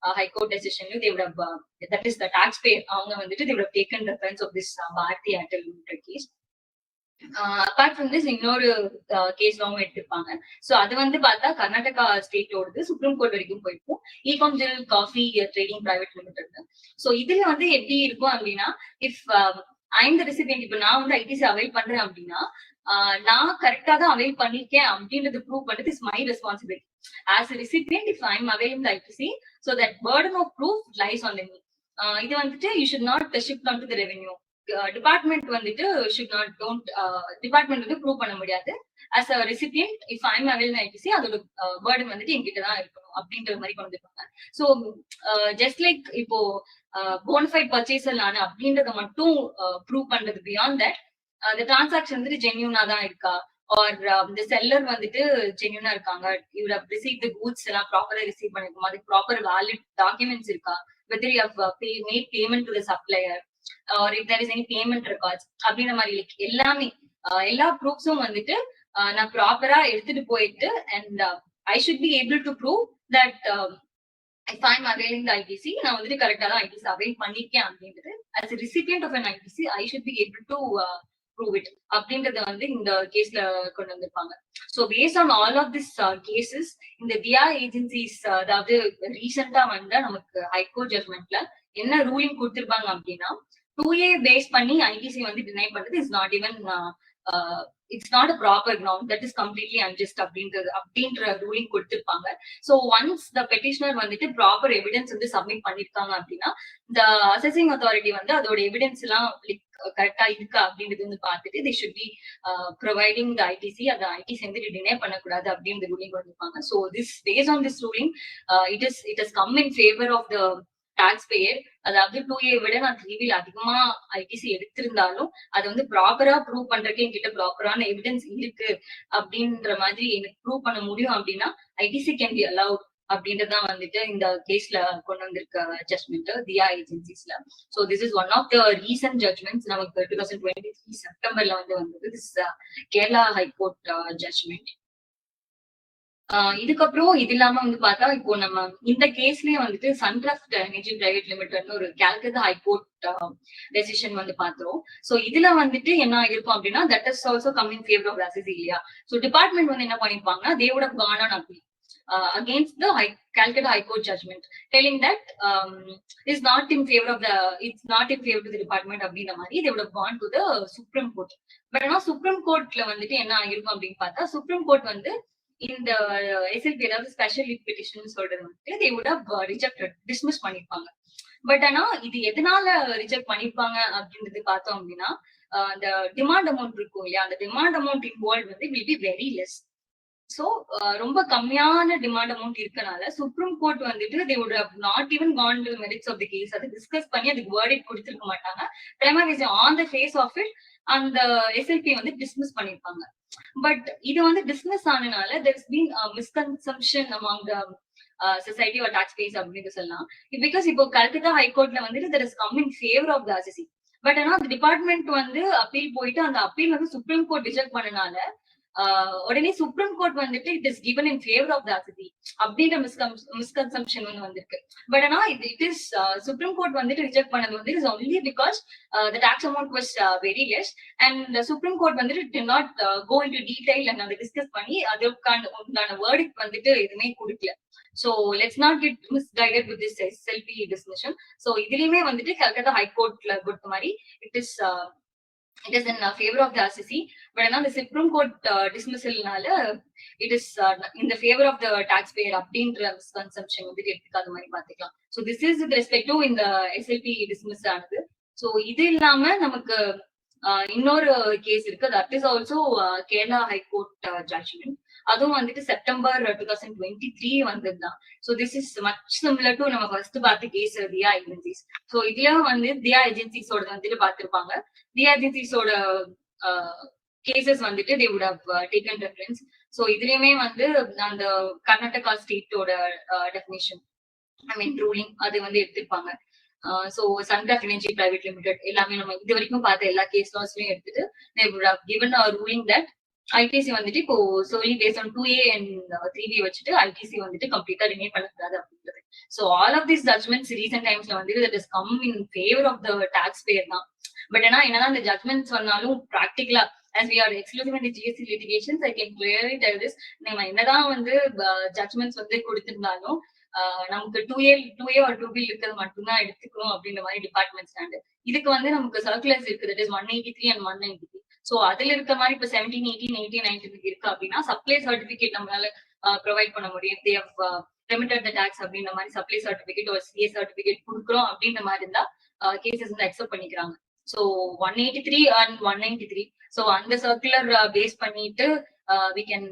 ஹைகோர்ட் டெசிஷன்ல they would have that is the taxpayer அவங்க வந்துட்டு they would have taken reference of this Bharti Airtel limited case. Apart from this இன்னொரு கேஸ் லாவும் எடுத்திருப்பாங்க. சோ அது வந்து பார்த்தா கர்நாடகா ஸ்டேட்டோடது சுப்ரீம் கோர்ட் வரைக்கும் போயிருக்கும். Ecom Gill coffee trading private limited. So இதுல வந்து எப்படி இருக்கும் அப்படின்னா இஃப் ஐந்த ரெசிபியன்ட் இப்ப நான் வந்து ஐடிசி அவைல் பண்றேன் அப்படின்னா நான் கரெக்டா தான் அவைல் பண்ணிருக்கேன் அப்படின்றது ப்ரூவ் பண்றது is my responsibility as a recipient if I am availing the ITC. So that burden of proof lies on me. இது வந்துட்டு you should not shift onto the revenue. Department வந்துட்டு ஷுட் நாட் டோன்ட் டிபார்ட்மெண்ட் வந்து ப்ரூவ் பண்ண முடியாது. As a recipient if I M avail ITC அதோட பேர்டன் வந்துட்டு என்கிட்ட தான் இருக்கணும் அப்படின்ற மாதிரி கொண்டு வந்துருப்பாங்க. ஸோ ஜஸ்ட் லைக் இப்போ போனஃபைட் பர்ச்சேசர் நானு அப்படின்றத மட்டும் ப்ரூவ் பண்றது பியாண்ட் தட் அந்த டிரான்சாக்ஷன் வந்துட்டு ஜென்யூனா தான் இருக்கா ஆர் இந்த செல்லர் வந்துட்டு ஜென்யூனா இருக்காங்க, you have receive the goods எல்லாம் ப்ராப்பரா ரிசீவ் பண்ணிருக்கோம், அதுக்கு ப்ராப்பர் வேலிட் டாக்குமெண்ட்ஸ் இருக்கா, whether you have made payment to the supplier or if there is any payment records அப்படின்ற மாதிரி எல்லாமே எல்லா ப்ரூஃப்ஸும் வந்துட்டு நான் ப்ராப்பரா எடுத்துட்டு போயிட்டு and I should be able to prove that if I am availing the ITC நான் வந்துட்டு கரெக்டா தான் ITC அவைல் பண்ணிருக்கேன் அப்படின்றது as a recipient of an ITC I should be able to prove it அப்படின்றத வந்து இந்த கேஸ்ல கொண்டு வந்திருப்பாங்க. So based on all of these cases, இந்த தியா ஏஜென்சிஸ் அதாவது ரீசெண்டா வந்த நமக்கு ஹைகோர்ட் ஜட்மெண்ட்ல என்ன ரூலிங் கொடுத்திருப்பாங்க அப்படின்னா, 2A பேஸ் பண்ணி ஐடிசி வந்து டினை பண்றது is not even it's not a proper ground, that is completely unjust அப்படின்ற ரூலிங் கொடுத்திருப்பாங்க. ஸோ ஒன்ஸ் த பெட்டிஷனர் வந்துட்டு ப்ராப்பர் எவிடன்ஸ் வந்து சப்மிட் பண்ணிருக்காங்க அப்படின்னா, இந்த அசசிங் அத்தாரிட்டி வந்து அதோட எவிடன்ஸ் எல்லாம் கரெக்டா இருக்கா அப்படின்றது வந்து பார்த்துட்டு they should be providing the ITC, அந்த ஐடிசி வந்து டினை பண்ணக்கூடாது அப்படின்ற ரூலிங் வந்திருப்பாங்க. So this based on this ruling it has come in favor of the tax payer. அதாவது 2A விட நான் 3Bல அதிகமா ஐடிசி எடுத்திருந்தாலும் அதை வந்து ப்ராப்பரா ப்ரூவ் பண்றதுக்கு என்கிட்ட ப்ராப்பரான எவிடன்ஸ் இருக்கு அப்படின்ற மாதிரி எனக்கு ப்ரூவ் பண்ண முடியும் அப்படின்னா ஐடிசி கேன் பி அலவுட் அப்படின்றதான் வந்துட்டு இந்த கேஸ்ல கொண்டு வந்திருக்க ஜட்மெண்ட் தியா ஏஜென்சிஸ்ல. So this is one of the recent judgments நமக்கு 2023 செப்டம்பர்ல வந்து வந்தது. This Kerala high court judgment. இதுக்கப்புறம் இது இல்லாம வந்து பார்த்தா இப்போ நம்ம இந்த கேஸ்லயே வந்துட்டு சன்ட்ரஸ்ட் எனர்ஜி பிரைவேட் லிமிடெட்னு ஒரு கல்கத்தா ஹைகோர்ட் டெசிஷன் வந்து பார்த்தோம். சோ இதுல வந்துட்டு என்ன இருக்கும் அப்படின்னா that is also come in favour of assessee இல்லையா. சோ டிபார்ட்மெண்ட் வந்து என்ன பண்ணிருப்பாங்கன்னா they would have gone on appeal against the Calcutta High Court judgment, telling that it's not in favor of the department அப்படின்ற மாதிரி they would have gone to the Supreme Court. But ஆனா சுப்ரீம் கோர்ட்ல வந்துட்டு என்ன ஆகிருக்கும் அப்படின்னு பார்த்தா சுப்ரீம் கோர்ட் வந்து இந்த எஸ்எல்பி ஏதாவது ஸ்பெஷல் லீவ் பெட்டிஷன் சொல்றது வந்துட்டு they would have rejected, dismiss பண்ணிருப்பாங்க. பட் ஆனா இது எதனால ரிஜெக்ட் பண்ணிருப்பாங்க அப்படின்றது பார்த்தோம் அப்படின்னா அந்த டிமாண்ட் அமௌண்ட் இருக்கும் இல்லையா, அந்த டிமாண்ட் அமௌண்ட் இன்வால்வ் வந்து will be very less. So ரொம்ப கம்மியான டிமாண்ட் அமௌண்ட் இருக்கனால சுப்ரீம் கோர்ட் வந்துட்டு they would have not even gone to the merits of the case. அதை டிஸ்கஸ் பண்ணி அதுக்கு வேர்டிக்ட் கொடுத்திருக்க மாட்டாங்க. prima facie on the face of it அந்த எஸ்எல்பி வந்து டிஸ்மிஸ் பண்ணிருப்பாங்க. பட் இது வந்து dismiss ஆனனால there's been a misconception among the society or taxpayers அப்படின்னு சொல்லலாம். பிகாஸ் இப்போ கல்கத்தா ஹைகோர்ட்ல வந்துட்டு there is come in favor of the assessee. But ஆனா அந்த டிபார்ட்மெண்ட் வந்து அப்பீல் போயிட்டு அந்த அப்பீல் வந்து சுப்ரீம் கோர்ட் ரிஜெக்ட் பண்ணனால உடனே சுப்ரீம் கோர்ட் வந்துட்டு it is given in favour of the assessee அப்படின்ற மிஸ்கன்சம்ஷன் வந்து வந்திருக்கு. பட் ஆனா இட் இஸ் சுப்ரீம் கோர்ட் வந்துட்டு ரிஜெக்ட் பண்ணது வந்து is only because the tax amount was very less and supreme court வந்துட்டு did not go into detail and அதை டிஸ்கஸ் பண்ணி அதுக்கான உண்டான வேர்டிக்ட் வந்துட்டு எதுவுமே கொடுக்கல. So let's not get misguided with this SLP discussion. So இதுலயுமே வந்துட்டு கல்கத்தா ஹைகோர்ட்ல பொறுத்த மாதிரி it is in favor of the assessee. But now the Supreme Court dismissalனால it is in the favor of the taxpayer அப்படின்ற misconception வந்து எடுத்துக்காத மாதிரி பாத்துக்கலாம். So this is with respect to இந்த SLP dismiss ஆனது. So இது இல்லாம நமக்கு இன்னொரு கேஸ் இருக்கு, that is also Kerala high court judgment. அதுவும் வந்துட்டு செப்டம்பர் 2023 வந்ததுதான். So this is much similar to நம்ம ஃபர்ஸ்ட் பார்த்த கேஸ் தியா ஏஜென்சிஸ். ஸோ இதுல வந்து தியா ஏஜென்சிஸோட வந்துட்டு பார்த்திருப்பாங்க. தியா ஏஜென்சிஸோட கேசஸ் வந்துட்டு they would have taken reference. So இதுலயுமே வந்து அந்த கர்நாடகா ஸ்டேட்டோட டெஃபினிஷன் ரூலிங் அது வந்து எடுத்திருப்பாங்க. சோ சன்கிராஃப்ட் எனர்ஜி பிரைவேட் லிமிடெட் எல்லாமே நம்ம இது வரைக்கும் பார்த்த எல்லா கேஸ் லாஸ்லயும் எடுத்துட்டு they would have given a ruling that ITC வந்துட்டு இப்போ solely based on 2A and 3B வச்சுட்டு ஐடிசி வந்துட்டு கம்ப்ளீட்டா ரினேட் பண்ணக்கூடாது அப்படின்றது. So all of these judgments recent டைம்ஸ்ல வந்துட்டு that has come in favor of the taxpayer தான். பட் ஏன்னா என்னதான் இந்த ஜட்மெண்ட் சொன்னாலும் ப்ராக்டிகலா as we are exclusive in the GST litigations, I can clearly tell this, நம்ம என்னதான் வந்து ஜட்மெண்ட்ஸ் வந்து கொடுத்திருந்தாலும் நமக்கு 2A or 2B இருக்கிறது மட்டும்தான் எடுத்துக்கணும் அப்படின்ற மாதிரி டிபார்ட்மெண்ட் ஸ்டாண்டு. இதுக்கு வந்து நமக்கு சர்க்குலர்ஸ் இருக்கு, that is 183 and 193. சோ அதுல இருக்க மாதிரி இப்ப 17, 18, 18, 19 இருக்கு அப்படின்னா சப்ளை சர்டிபிகேட் நம்மளால ப்ரொவைட் பண்ண முடியும். they have remitted the tax அப்படின்ற மாதிரி சப்ளை சர்டிபிகேட் ஒரு CA சர்டிபிகேட் கொடுக்குறோம் அப்படின்ற மாதிரி இருந்தா கேசஸ் வந்து அக்செப்ட் பண்ணிக்கிறாங்க. So 183 and 193. சோ அந்த சர்க்குலர் பேஸ் பண்ணிட்டு we can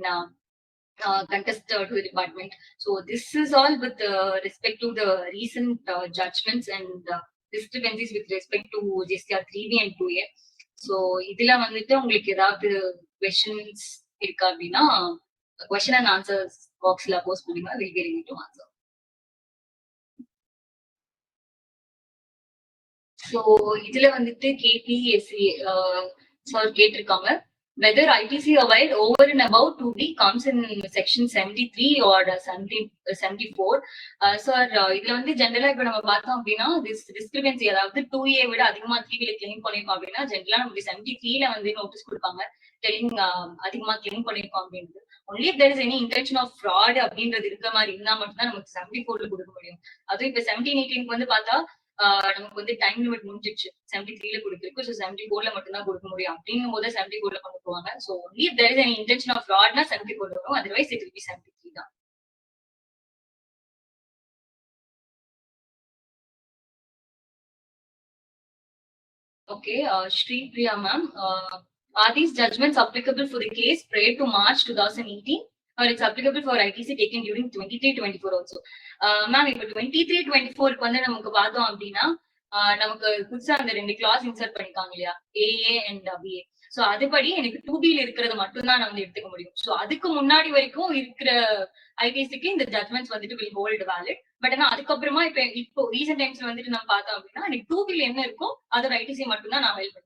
contest to the department. So this is all with respect to the recent judgments and discrepancies with respect to GSTR 3B and 2A. So இதுல வந்துட்டு உங்களுக்கு ஏதாவது questions இருக்கு அப்படின்னா question and answers பாக்ஸ்ல போஸ்ட் பண்ணுங்க, we'll be ready to answer. So இதுல வந்துட்டு KPSC சார் கேட்டிருக்காங்க, whether ITC availed over and above 2B comes in section 73 or 74. So இதுல வந்து ஜென்ரலா இப்ப நம்ம பார்த்தோம் அப்படின்னா டிஸ்கிரிபன்சி, அதாவது 2A விட அதிகமா 3B கிளைம் பண்ணிருக்கோம் அப்படின்னா ஜென்ரலா நமக்கு 73ல வந்து நோட்டீஸ் கொடுப்பாங்க டெல்லிங் அதிகமா கிளைம் பண்ணிருக்கோம் அப்படின்னு. Only if there is any intention of fraud அப்படின்றது இருக்க மாதிரி இருந்தா மட்டும்தான் நமக்கு 74ல கொடுக்க முடியும். அதுவும் இப்ப 17-18 வந்து பார்த்தா நமக்கு வந்து டைம் லிமிட் முடிஞ்சிச்சு, 73ல கொடுத்துருக்கு. ஸோ 74ல மட்டும்தான் கொடுக்க முடியும் அப்படிங்கும் போது 74ல கொண்டு போவாங்க. So only if there is any intention of ஃப்ராட்னா 74 வரும், அதர்வைஸ் இட் வில் பி 73 தான். Okay, Sri Priya ma'am, are these judgments applicable for the case prior to March 2018 or it's applicable for ITC taken during 23-24 also? Ma'am, இப்ப 23-24 வந்து நமக்கு பார்த்தோம் அப்படின்னா நமக்கு புதுசா அந்த 2 கிளாஸ் இன்சர்ட் பண்ணிருக்காங்க இல்லையா, AA and BA. சோ அதுபடி எனக்கு 2Bல இருக்கிறது மட்டும்தான் நான் வந்து எடுத்துக்க முடியும். சோ அதுக்கு முன்னாடி வரைக்கும் இருக்கிற ஐடிசிக்கு இந்த ஜட்மெண்ட்ஸ் வந்துட்டு வில் ஹோல்ட் வேலிட். பட் ஆனா அதுக்கப்புறமா இப்போ ரீசெண்ட் டைம்ஸ்ல வந்துட்டு நம்ம பார்த்தோம் அப்படின்னா எனக்கு 2Bல என்ன இருக்கோ அதோட ஐடிசி மட்டும்தான் நான் அவைல் பண்ணுவேன்.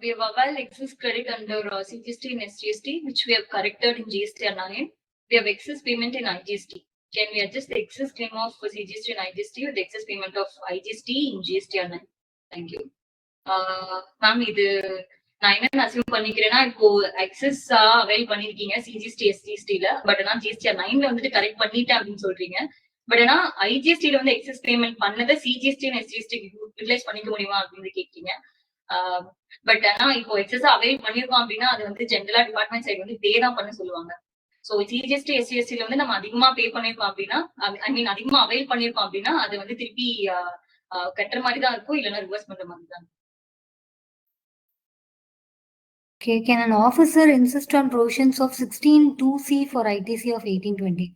We have availed excess credit under CGST and SGST, which we have corrected in GSTR 9. We have excess payment in IGST. Can we adjust the excess claim of CGST and IGST with the excess payment of IGST in GSTR 9? Thank you. Ma'am, இது நான் என்ன அசியூம் பண்ணிக்கிறேன்னா, இப்போ எக்ஸஸ் அவைல் பண்ணிருக்கீங்க சிஜிஎஸ்டி எஸ்ஜிஎஸ்டில, பட் ஆனா GSTR 9ல வந்துட்டு கரெக்ட் பண்ணிட்டேன் அப்படின்னு சொல்றீங்க. பட் ஆனா ஐஜிஎஸ்டில வந்து எக்ஸஸ் பேமெண்ட் பண்ணதை சிஜிஎஸ்டி அண்ட் எஸ்ஜிஎஸ்டி யூட்டிலைஸ் பண்ணிக்க முடியுமா அப்படின்னு கேட்கீங்க. பட் ஆனா இப்போ எக்ஸஸ் அவைல் பண்ணிருக்கோம் அப்படின்னா அது வந்து ஜென்ரலா டிபார்ட்மெண்ட் சைடு வந்து பே தான் பண்ண சொல்லுவாங்க. சோ சிஜிஎஸ்டி எஸ்சிஎஸ்டில வந்து நம்ம அதிகமா பே பண்ணிருக்கோம் அப்படின்னா, ஐ மீன் அதிகமா அவைல் பண்ணிருக்கோம் அப்படின்னா அது வந்து திருப்பி கட்டுற மாதிரி தான் இருக்கும், இல்லைன்னா ரிவர்ஸ் பண்ற மாதிரி தான். Okay, can an officer insist on provisions of 16(2)C for ITC of 1820?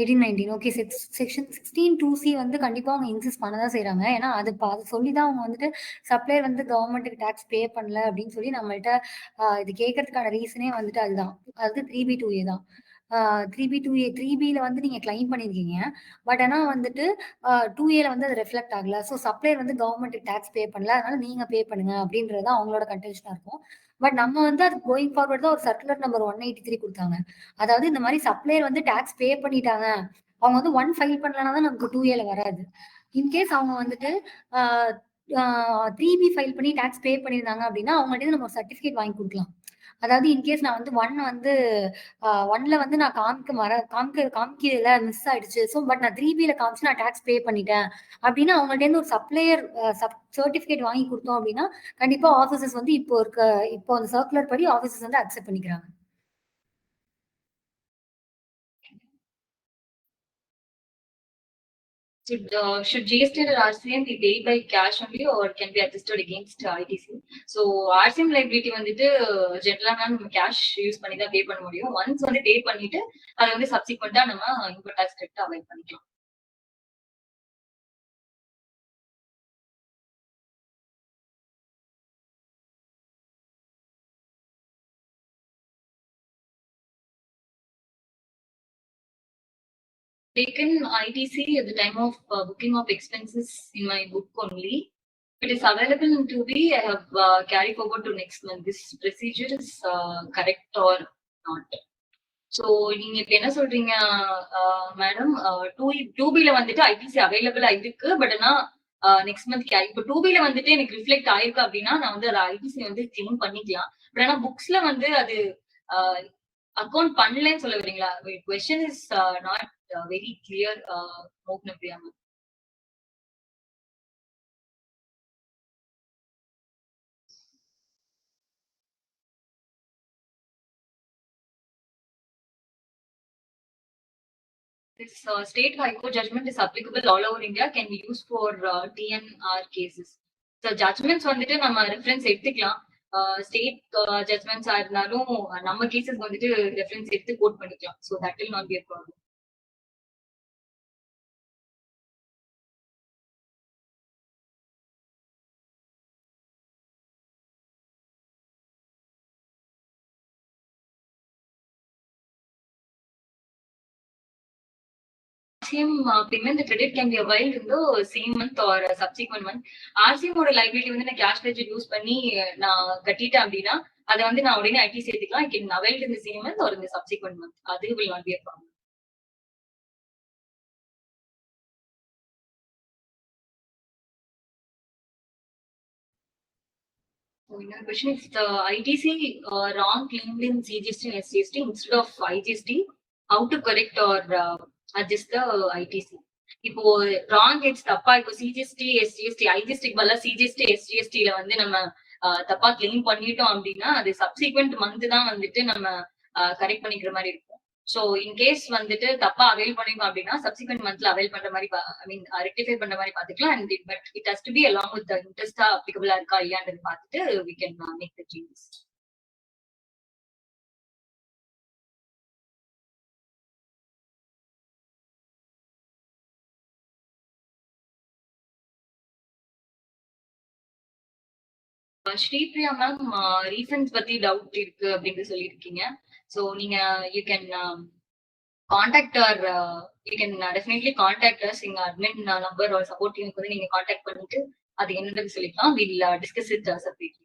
1819. Okay, section 16(2)C வந்து கண்டிப்பா அவங்க இன்சிஸ்ட் பண்ணதான் செய்யறாங்க. ஏன்னா அது சொல்லிதான் அவங்க வந்துட்டு சப்ளையர் வந்து கவர்மெண்ட்டுக்கு டாக்ஸ் பே பண்ணல அப்படின்னு சொல்லி நம்மள்ட்ட இது கேட்கறதுக்கான ரீசனே வந்துட்டு அதுதான். அது 3B2A தான். 3B2A 3Bல வந்து நீங்க கிளைம் பண்ணிருக்கீங்க. பட் ஆனா வந்துட்டு 2Aல வந்து அது ரெஃப்ளெக்ட் ஆகல. ஸோ சப்ளையர் வந்து கவர்மெண்ட்டுக்கு டாக்ஸ் பே பண்ணல, அதனால நீங்க பே பண்ணுங்க அப்படின்றது அவங்களோட கன்டென்ஷனா இருக்கும். பட் நம்ம வந்து அது கோயிங் ஃபார்வர்ட் தான் ஒரு சர்க்குலர் நம்பர் 183 கொடுத்தாங்க. அதாவது இந்த மாதிரி சப்ளையர் வந்து டாக்ஸ் பே பண்ணிட்டாங்க, அவங்க வந்து 1 ஃபைல் பண்ணலனா தான் நமக்கு 2Aல வராது. இன்கேஸ் அவங்க வந்துட்டு 3B ஃபைல் பண்ணி டாக்ஸ் பே பண்ணியிருந்தாங்க அப்படின்னா அவங்கள்ட்ட நம்ம ஒரு சர்டிஃபிகேட் வாங்கி கொடுக்கலாம். அதாவது இன்கேஸ் நான் வந்து 1ல வந்து நான் காமிக்கல மிஸ் ஆயிடுச்சு. ஸோ பட் நான் 3Bல காமிச்சு நான் டாக்ஸ் பே பண்ணிட்டேன் அப்படின்னா அவங்கள்ட்ட இருந்து ஒரு சப்ளையர் சர்டிபிகேட் வாங்கி கொடுத்தோம் அப்படின்னா கண்டிப்பா ஆஃபீஸர்ஸ் வந்து இப்போ அந்த சர்க்குலர் படி ஆஃபீஸர்ஸ் வந்து அக்செப்ட் பண்ணிக்கிறாங்க. Should GST and RCM be paid by cash only or can be adjusted against ITC? So RCM liability வந்துட்டு ஜெனரலா நம்ம கேஷ் யூஸ் பண்ணி தான் பே பண்ண முடியும். ஒன்ஸ் வந்து பே பண்ணிட்டு அதை வந்து சப்சிக்வெண்டா நம்ம இன்கம் டாக்ஸ் கிரெடிட் அவைல் பண்ணிக்கலாம். Taken ITC at the time of booking of expenses in my book only. It is available in 2B. I have carried forward to next month. This procedure is correct or not? So நீங்க இப்ப என்ன சொல்றீங்க மேடம், 2Bல வந்துட்டு ஐடிசி அவைலபிளா இருக்கு, பட் ஆனா நெக்ஸ்ட் மந்த் கேரி. இப்போ 2Bல வந்துட்டு எனக்கு ரிஃப்ளெக்ட் ஆயிருக்கு அப்படின்னா நான் வந்து ஐடிசி வந்து கிளைம் பண்ணிக்கலாம். பட் ஆனா புக்ஸ்ல வந்து அது அக்கௌண்ட் பண்ணலன்னு சொல்ல வரீங்களா? Question is not very clear, Moknapriya ma'am. This state high court judgment is applicable all over India, can be used for TNR cases. So judgments வந்துட்டு நம்ம ரெஃபரன்ஸ் எடுத்துக்கலாம். ஸ்டேட் ஜட்மெண்ட்ஸா இருந்தாலும் நம்ம கேசஸ் வந்துட்டு ரெஃபரன்ஸ் எடுத்து கோட் பண்ணிக்கலாம். So that will not be a problem. payment, the credit can be availed in the same month or a subsequent month. RCM ஓட liability வந்து நான் cash budget யூஸ் பண்ணி நான் கட்டிட்டேன் அப்படின்னா அதை வந்து நான் உடனே ஐடி சேர்த்துக்கலாம். I can avail in the same month or in the subsequent month. அது will not be a problem. So another question is the ITC wrong claimed in CGST and SGST instead of IGST, how to correct or adjust the ITC? இப்போ ராங் ஹெட்ஸ் தப்பா இப்போ சிஜிஎஸ்டி எஸ்ஜிஎஸ்டி ஐஜிஎஸ்டிக்கு பதிலா சிஜிஎஸ்டி எஸ்ஜிஎஸ்டில வந்து நம்ம தப்பா கிளைம் பண்ணிட்டோம் அப்படின்னா அது சப்சிக்வெண்ட் மந்த் தான் வந்துட்டு நம்ம கரெக்ட் பண்ணிக்கிற மாதிரி இருக்கும். ஸோ இன்கேஸ் வந்துட்டு தப்பா அவைல் பண்ணிருக்கோம் அப்படின்னா சப்சிக்வெண்ட் மந்த்ல அவைல் பண்ற மாதிரி ஐ மீன் ரெக்டிஃபை பண்ற மாதிரி பாத்துக்கலாம். And but it has to be along with இன்ட்ரெஸ்டா அப்ளிகபிளா இருக்கா இல்லையான்றது பார்த்துட்டு we can make the changes. Sripriya ma'am refunds பத்தி டவுட் இருக்கு அப்படின்னு சொல்லியிருக்கீங்க. ஸோ நீங்க you can contact or you can definitely contact us. எங்க அட்மின் நம்பர் ஒரு சப்போர்ட் டீமுக்கு வந்து நீங்க கான்டாக்ட் பண்ணிட்டு அது என்னன்னு சொல்லிக்கலாம். Will discuss it separately.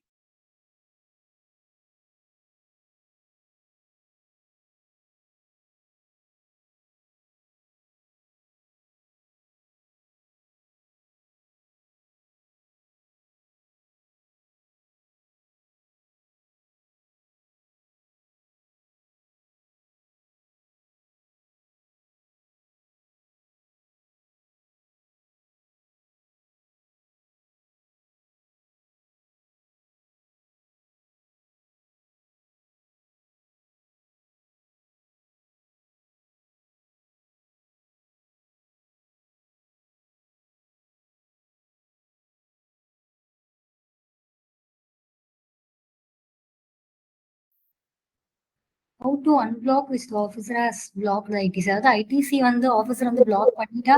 How to unblock which the officer has blocked the ITC? அதாவது ஐடிசி வந்து ஆஃபீஸர் வந்து பிளாக் பண்ணிட்டா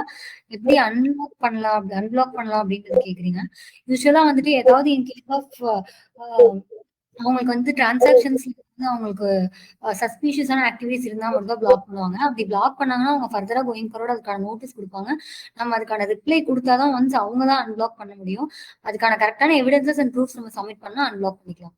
எப்படி அன்பிளாக் பண்ணலாம் அப்படின்றது கேக்குறீங்க. யூஸ்வலா வந்துட்டு ஏதாவது இன் கேஸ் ஆஃப் அவங்களுக்கு வந்து டிரான்சாக்ஷன்ஸ் அவங்களுக்கு சஸ்பீஷியஸான ஆக்டிவிட்டிஸ் இருந்தா மட்டும் தான் பிளாக் பண்ணுவாங்க. அப்படி பிளாக் பண்ணாங்கன்னா அவங்க ஃபர்தரா கோயிங் ஃபார்வர்ட் அதுக்கான நோட்டீஸ் கொடுப்பாங்க. நம்ம அதுக்கான ரிப்ளை கொடுத்தாதான் ஒன்ஸ் அவங்க தான் அன்பிளாக் பண்ண முடியும். அதுக்கான கரெக்டான எவிடன்சஸ் அண்ட் ப்ரூஃப்ஸ் நம்ம சப்மிட் பண்ணா அன்பிளாக் பண்ணிக்கலாம்.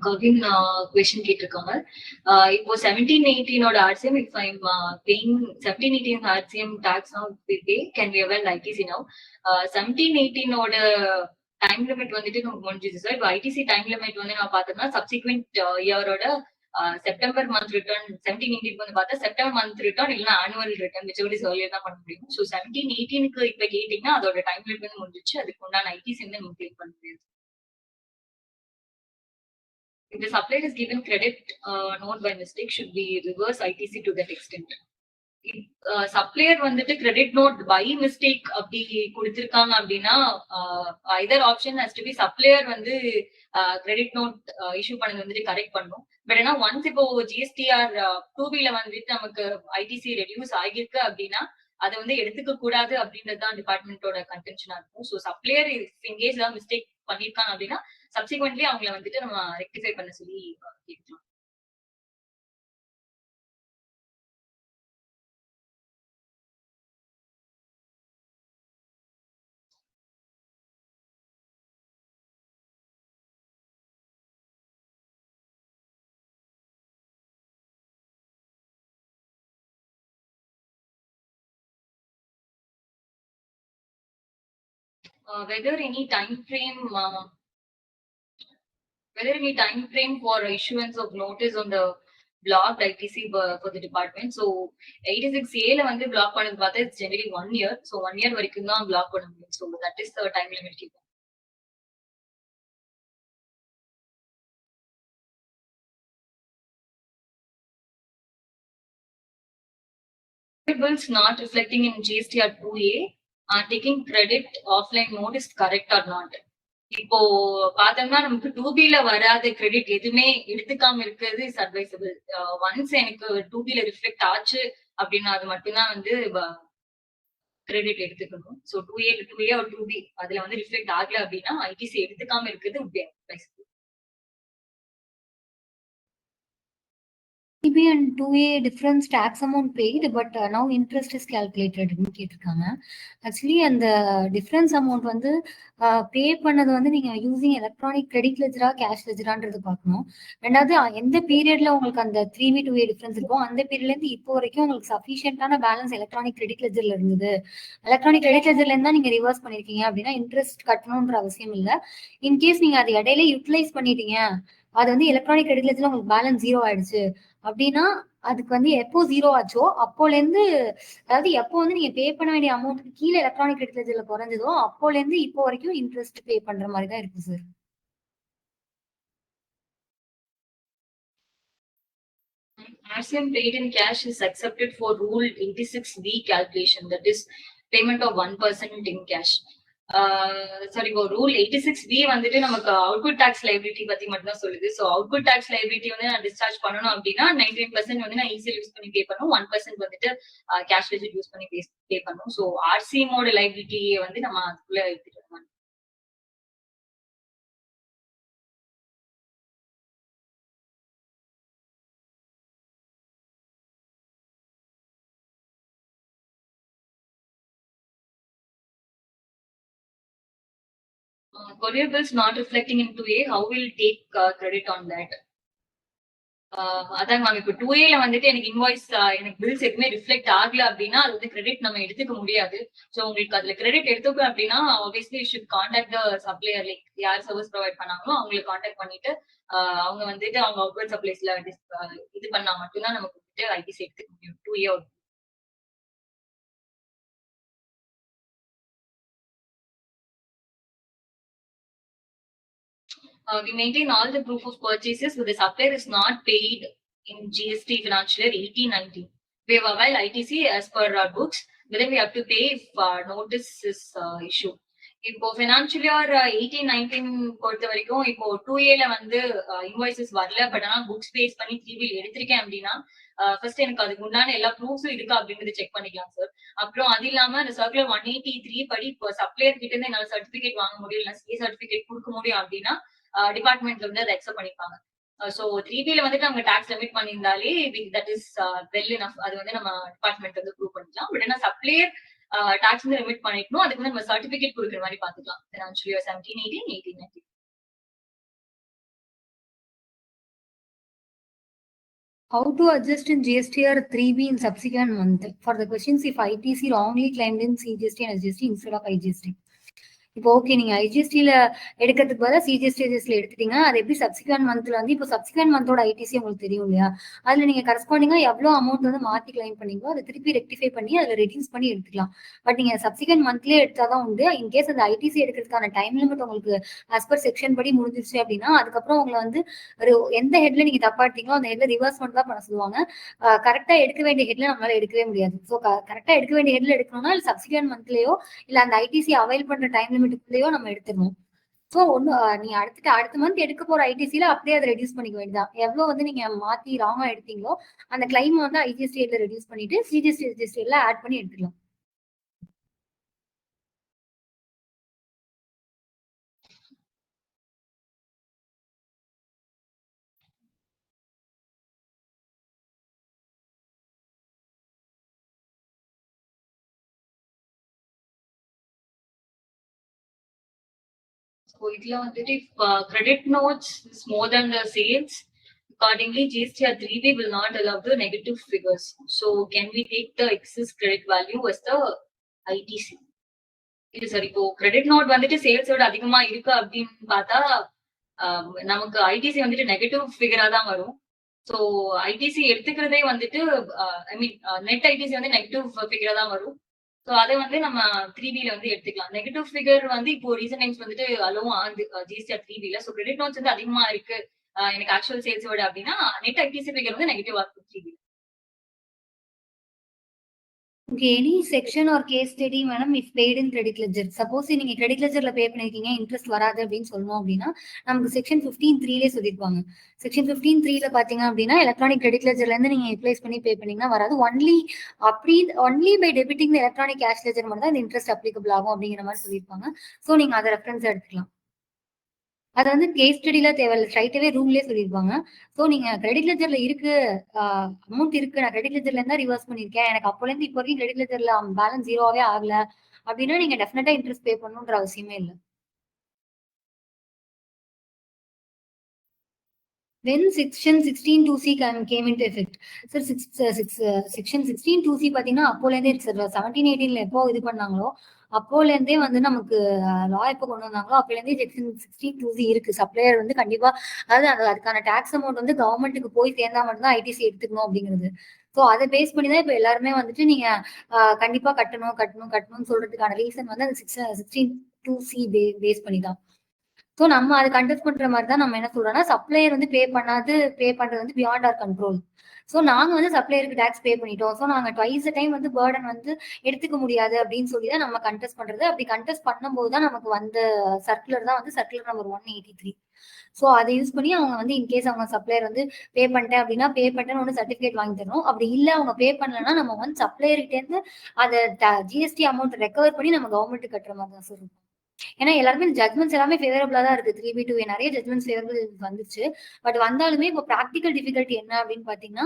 கவின் கொஸ்டின் கேட்டிருக்காங்க. இப்போ 1718 RCM if I am paying 1718 RCM tax now pay can we avail ITC now. 1718 time limit வந்துட்டு நமக்கு முடிஞ்சிச்சு சார். இப்போ ஐடிசி டைம் லிமிட் வந்து நம்ம பார்த்தோம்னா சப்சிக்வெண்ட் இயரோட செப்டம்பர் மந்த் ரிட்டர்ன் 1718 வந்து பார்த்தா செப்டம்பர் மந்த் ரிட்டர்ன் இல்லைன்னா annual return which is earlier தான் பண்ண முடியும். ஸோ 1718க்கு இப்போ கேட்டீங்கன்னா அதோட டைம் லிமிட் வந்து முடிஞ்சிச்சு. அதுக்கு உண்டான ஐடிசி வந்து நம்ம கிளைம் பண்ண முடியாது. If the supplier is given credit note by mistake, should we reverse ITC to that extent? Supplier வந்துட்டு கிரெடிட் நோட் பை மிஸ்டேக் அப்படி கொடுத்திருக்காங்க அப்படின்னா either option has to be supplier வந்து கிரெடிட் நோட் இஷ்யூ பண்ணது வந்துட்டு கரெக்ட் பண்ணும். பட் ஏன்னா ஒன்ஸ் இப்போ ஜிஎஸ்டிஆர் 2B வந்துட்டு நமக்கு ஐடிசி ரெடியூஸ் ஆகிருக்கு அப்படின்னா அதை வந்து எடுத்துக்க கூடாது அப்படின்றது தான் டிபார்ட்மெண்டோட கன்டென்ஷனா இருக்கும். ஸோ சப்ளையர் இன்கேஸ் ஏதாவது மிஸ்டேக் பண்ணிருக்காங்க அப்படின்னா சப்சிக்வெண்ட்லி அவங்களை வந்துட்டு நம்ம ரெக்டிஃபை பண்ண சொல்லி கேட்கலாம். Whether any time frame for issuance of notice on the blocked ITC for the department. So 86A ல வந்து block பண்ணது பார்த்தா it's generally 1 year. So 1 year வரைக்கும் தான் block பண்ண முடியும். So that is the time limit given. Bills not reflecting in GSTR 2A are taking credit offline mode is correct or not? இப்போ பார்த்தோம்னா நமக்கு 2B ல வராத கிரெடிட் எதுவுமே எடுத்துக்காம இருக்கிறது இஸ் அட்வைசபிள். ஒன்ஸ் எனக்கு 2B ல ரிஃப்ளெக்ட் ஆச்சு அப்படின்னா அது மட்டும்தான் வந்து கிரெடிட் எடுத்துக்கணும். ஸோ 2A ஒரு 2B அதுல வந்து ரிஃப்ளெக்ட் ஆகல அப்படின்னா ஐடிசி எடுத்துக்காம இருக்கிறது advisable. TB and 2A difference tax amount paid, but now interest is calculated ன்னு கேட்டிருக்காங்க. ஆக்சுவலி அந்த டிஃபரன்ஸ் அமௌண்ட் வந்து பே பண்ணது வந்து நீங்க யூசிங் எலக்ட்ரானிக் கிரெடிட் லெஜரா கேஷ் லெஜரான்றது பார்க்கணும். ரெண்டாவது எந்த பீரியட்ல உங்களுக்கு அந்த 3B 2A டிஃபரன்ஸ் இருக்கோ அந்த பீரியட்ல இருந்து இப்போ வரைக்கும் உங்களுக்கு சஃபிஷியன்டான பேலன்ஸ் எலக்ட்ரானிக் கிரெடிட் லெஜர்ல இருந்தது. எலக்ட்ரானிக் கிரெடிட் லெஜர்ல இருந்தா நீங்க ரிவர்ஸ் பண்ணிருக்கீங்க அப்படின்னா இன்ட்ரெஸ்ட் கட்டணும்ன்ற அவசியம் இல்லை. இன்கேஸ் நீங்க அதை இடையில யூட்டிலைஸ் பண்ணிட்டீங்க, அது வந்து எலக்ட்ரானிக் கிரெடிட் லெஜர்ல உங்களுக்கு பேலன்ஸ் 0 ஆயிடுச்சு அப்படின்னா அதுக்கு வந்து எப்போ 0 ஆச்சோ அப்போல இருந்து, அதாவது எப்போ வந்து நீங்க பே பண்ண வேண்டிய அமௌண்ட்டுக்கு கீழே எலக்ட்ரானிக் கிரெடிட் லெஜர்ல குறைஞ்சதோ அப்போல இருந்து இப்போ வரைக்கும் இன்ட்ரெஸ்ட் பே பண்ற மாதிரி தான் இருக்கு sir. RCM paid in cash is accepted for Rule 86B calculation, that is payment of 1% in cash. Sorry, இப்போ ரூல் 86B வந்துட்டு நமக்கு அவுட்புட் டாக்ஸ் லைபிலிட்டி பத்தி மட்டும் தான் சொல்லுது. ஸோ அவுட்புட் டாக்ஸ் லைபிலிட்டி வந்து நான் டிஸ்சார்ஜ் பண்ணணும் அப்படின்னா 99% வந்து நான் ஈஸியில் யூஸ் பண்ணி பே பண்ணும், 1% வந்துட்டு கேஷ் லெஜர் யூஸ் பண்ணி பே பண்ணும். ஸோ ஆர்சிஎமோட லைபிலிட்டியை வந்து நம்ம அதுக்குள்ள எடுத்துட்டு வரணும். Courier bills not reflecting in 2A, how will take credit on that? அதான் மேம், இப்போ 2A ல வந்துட்டு எனக்கு இன்வாய்ஸ் எனக்கு பில்ஸ் எதுவுமே ரிஃப்ளெக்ட் ஆகல அப்படின்னா அது வந்து கிரெடிட் நம்ம எடுத்துக்க முடியாது. ஸோ உங்களுக்கு அதுல கிரெடிட் எடுத்துக்கோ அப்படின்னா obviously you should contact the supplier, like யார் சர்வீஸ் ப்ரொவைட் பண்ணாங்களோ அவங்களுக்கு கான்டாக்ட் பண்ணிட்டு அவங்க வந்துட்டு அவங்க அவுட்வர்ட் சப்ளைஸ்ல இது பண்ணா மட்டும்தான் நமக்கு வந்துட்டு ஐடிசி எடுத்துக்க முடியும் 2A. We maintain all the proof of purchases with the supplier is not paid in GST financial year 18-19. We have availed ITC as per our books, but then we have to pay if notice is issued. இப்போ ஃபினான்ஷியல் இயர் 18-19 பொறுத்த வரைக்கும் இப்போ 2A ல வந்து இன்வாய்சஸ் வரல, பட் ஆனால் புக்ஸ் பேஸ் பண்ணி 3B எடுத்திருக்கேன் அப்படின்னா ஃபர்ஸ்ட் எனக்கு அதுக்கு உண்டான எல்லா ப்ரூஃப்ஸும் இருக்கா அப்படின்றது செக் பண்ணிக்கலாம் சார். அப்புறம் அது இல்லாம அந்த சர்க்குலர் 183 படி இப்போ சப்ளையர் கிட்ட இருந்து என்னால சர்டிபிகேட் வாங்க முடியும், இல்லை சி சர்டிபிகேட் கொடுக்க முடியும் அப்படின்னா டிபார்ட்மெண்ட்ல வந்து அதை அக்செப்ட் பண்ணிப்பாங்க. ஸோ 3B ல வந்துட்டு நம்ம டாக்ஸ் லிமிட் பண்ணியிருந்தாலே தட் இஸ் வெல் இனஃப், அது வந்து நம்ம டிபார்ட்மெண்ட் வந்து ப்ரூவ் பண்ணிக்கலாம். பட் ஏன்னா சப்ளையர் டாக்ஸ் வந்து லிமிட் பண்ணிக்கணும், அதுக்கு வந்து நம்ம சர்டிபிகேட் கொடுக்குற மாதிரி பாத்துக்கலாம். Financial year 17-18, 18-19. How to adjust in GSTR 3B in subsequent month? For the questions, if ITC wrongly claimed in CGST and SGST instead of IGST. இப்போ ஓகே நீங்க ஐஜிஎஸ்டில எடுக்கிறதுக்கு பதிலாக சிஜிஎஸ்டிஎஸ்ல எடுத்துட்டீங்க, அது எப்படி சப்சிக்வெண்ட் மந்த்ல வந்து இப்போ சப்சிக்வெண்ட் மந்தோட ஐடிசி உங்களுக்கு தெரியும் இல்லையா, அதுல நீங்க கரஸ்பாண்டிங்கா எவ்வளவு அமௌண்ட் வந்து மாத்தி கிளைம் பண்ணீங்களோ அதை திருப்பி ரெக்டிஃபை பண்ணி அதுல ரெடியூஸ் பண்ணி எடுத்துக்கலாம். பட் நீங்க சப்சிக்வெண்ட் மந்த்லயே எடுத்தாதான் உண்டு. இன்கேஸ் அந்த ஐடிசி எடுக்கிறதுக்கான டைம் லிமிட் உங்களுக்கு ஆஸ் பர் செக்ஷன் படி முடிஞ்சிருச்சு அப்படின்னா அதுக்கப்புறம் உங்களை வந்து எந்த ஹெட்ல நீங்க தப்பா எடுத்தீங்களோ அந்த ஹெட்ல ரிவர்ஸ் மட்டும் தான் பண்ண சொல்லுவாங்க. கரெக்டா எடுக்க வேண்டிய ஹெட்ல நம்மளால எடுக்கவே முடியாது. ஸோ கரெக்டா எடுக்க வேண்டிய ஹெட்ல எடுக்கணும்னா இல்லை சப்சிக்வெண்ட் மந்த்லயோ இல்ல அந்த ஐடிசி அவைல் பண்ற டைம் லிமிட்டுக்குள்ளேயோ நம்ம எடுத்துக்கணும். ஸோ ஒன்னு நீங்க அடுத்த மந்த் எடுக்க போற ஐடிசில அப்படியே அதை ரெடியூஸ் பண்ணிக்க வேண்டியதான். எவ்வளவு வந்து நீங்க மாத்தி ராங்கா எடுத்தீங்களோ அந்த கிளைம் வந்து ஐஜிஎஸ்டில ரெடியூஸ் பண்ணிட்டு சிஜிஎஸ்டில ஆட் பண்ணி எடுத்துக்கலாம். So இதுல வந்துட்டு if credit notes is more than the sales, accordingly GSTR 3B will not allow the negative figures. So can we take the excess credit value as the ITC? இது சரி, இப்போ கிரெடிட் நோட் வந்துட்டு சேல்ஸோட அதிகமா இருக்கு அப்படின்னு பார்த்தா நமக்கு ஐடிசி வந்துட்டு நெகட்டிவ் ஃபிகரா தான் வரும். ஸோ ஐடிசி எடுத்துக்கிறதே வந்துட்டு ஐ மீன் நெட் ஐடிசி வந்து நெகட்டிவ் ஃபிகரா தான் வரும். ஸோ அதை வந்து நம்ம 3B வந்து எடுத்துக்கலாம். நெகட்டிவ் ஃபிகர் வந்து இப்போ ரீசன்ட் டைம்ஸ் வந்துட்டு அலோவும் ஆகுது GSTR 3B. So credit notes வந்து அதிகமா இருக்கு எனக்கு ஆக்சுவல் சேல்ஸ் விட அப்படின்னா நெட் ஐடிசி ஃபிகர் வந்து நெகட்டிவா இருக்கும் 3B. Okay, any section or case study, madam, if paid in credit ledger. Suppose நீங்க credit ledgerல pay பண்ணிருக்கீங்க, interest வராது அப்படின்னு சொல்லணும் அப்படின்னா நமக்கு செக்ஷன் 15(3)லே சொல்லிருப்பாங்க. செக்ஷன் 15(3)ல பாத்தீங்க அப்படின்னா எலக்ட்ரானிக் கிரெடிட் லெஜர்ல இருந்து நீங்க யூட்டிலைஸ் பண்ணி பே பண்ணீங்கன்னா வராது. Only by debiting electronic cash ledger மட்டும் தான் இந்த இன்ட்ரெஸ்ட் அப்ளிகபிள் ஆகும் அப்படிங்கிற மாதிரி சொல்லியிருப்பாங்க. ஸோ நீங்க அதை ரெஃபரன்ஸ் எடுத்துக்கலாம். அது வந்து கேஸ் ஸ்டடியில தேவையில்லை, ஸ்ட்ரைட்டாவே ரூல்லே சொல்லியிருப்பாங்க. ஸோ நீங்க கிரெடிட் லெஜர்ல இருக்கு, அமௌண்ட் இருக்கு, நான் கிரெடிட் லெஜர்ல இருந்தா ரிவர்ஸ் பண்ணிருக்கேன், எனக்கு அப்போல இருந்து இப்போ வரைக்கும் கிரெடிட் லெஜர்ல பேலன்ஸ் ஜீரோவே ஆகல அப்படின்னா நீங்க டெஃபினட்டா இன்ட்ரெஸ்ட் பே பண்ணணுன்ற அவசியமே இல்லை. When section 16(2)(c) came into effect. Sir, section 16(2)(c) பாத்தீங்கன்னா அப்போல இருந்தே இருக்கு சார். 17-18ல எப்போ இது பண்ணாங்களோ அப்போல இருந்தே வந்து நமக்கு லா எப்போ கொண்டு வந்தாங்களோ அப்போல இருந்தே செக்ஷன் 16(2)(c) இருக்கு. சப்ளையர் வந்து கண்டிப்பா அதாவது அதுக்கான டாக்ஸ் அமௌண்ட் வந்து கவர்மெண்ட்டுக்கு போய் சேர்ந்தா மட்டும்தான் ஐடிசி எடுத்துக்கணும் அப்படிங்கிறது. ஸோ அதை பேஸ் பண்ணி தான் இப்போ எல்லாருமே வந்துட்டு நீங்க கண்டிப்பா கட்டணும்னு சொல்றதுக்கான ரீசன் வந்து அந்த 16(2)(c) பேஸ் பண்ணி தான். ஸோ நம்ம அதை கண்டெஸ்ட் பண்ற மாதிரி தான் நம்ம என்ன சொல்றோம்னா சப்ளையர் வந்து பே பண்றது வந்து பியாண்ட் ஆர் கண்ட்ரோல். ஸோ நாங்க வந்து சப்ளையருக்கு டேக்ஸ் பே பண்ணிட்டோம், ஸோ நாங்க ட்வைஸ் டைம் வந்து பேர்டன் வந்து எடுத்துக்க முடியாது அப்படின்னு சொல்லி தான் நம்ம கண்டெஸ்ட் பண்றது. அப்படி கண்டெஸ்ட் பண்ணும்போது தான் நமக்கு வந்த சர்க்குலர் தான் வந்து சர்க்குலர் நம்பர் 183. ஸோ அதை யூஸ் பண்ணி அவங்க வந்து இன்கேஸ் அவங்க சப்ளையர் வந்து பே பண்ணிட்டேன் அப்படின்னா பே பண்ணிட்டேன்னு ஒன்று சர்டிஃபிகேட் வாங்கி தரணும். அப்படி இல்லை அவங்க பே பண்ணலன்னா நம்ம வந்து சப்ளையர்கிட்ட இருந்து அதை ஜிஎஸ்டி அமௌண்ட் ரெக்கவர் பண்ணி நம்ம கவர்மெண்ட்டுக்கு கட்டுற மாதிரி தான் சார். ஏன்னா எல்லாருமே ஜட்மெண்ட்ஸ் எல்லாமே ஃபேவரபிளா தான் இருக்கு. 3B2A நிறைய ஜட்மெண்ட்ஸ் ஃபேவரபிள் வந்துச்சு. பட் வந்தாலுமே இப்போ ப்ராக்டிக்கல் டிஃபிகல்ட்டி என்ன அப்படின்னு பாத்தீங்கன்னா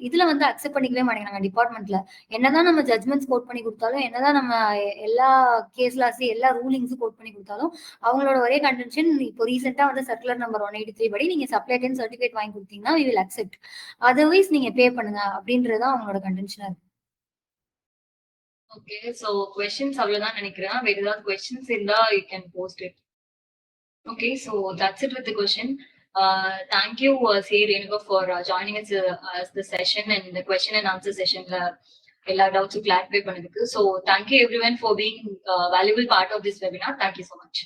இதுல வந்து அக்செப்ட் பண்ணிக்கவே மாட்டேங்கிறாங்க டிபார்ட்மெண்ட்ல. என்னதான் நம்ம ஜட்மெண்ட்ஸ் கோட் பண்ணி கொடுத்தாலும், என்னதான் நம்ம எல்லா கேஸ் லாஸ் எல்லா ரூலிங்ஸும் கோட் பண்ணி கொடுத்தாலும் அவங்களோட ஒரே கண்டென்ஷன் இப்போ ரீசெண்டா வந்து சர்க்குலர் நம்பர் 183 படி நீங்க சப்ளையர் சர்டிஃபிகேட் வாங்கி கொடுத்தீங்கன்னா we will accept, அதர்வைஸ் நீங்க பே பண்ணுங்க அப்படின்றதான் அவங்களோட கண்டென்ஷனா இருக்கு. Okay, so questions அவ்வளவுதான் நினைக்கிறேன். வேற ஏதாவது questions இருந்தா you can post it. Okay, so that's it with the question. Thank you, C. Renuka, for joining us as the session and the question and answer session. எல்லா doubts clarify பண்ணதுக்கு. So thank you everyone for being a valuable part of this webinar. Thank you so much.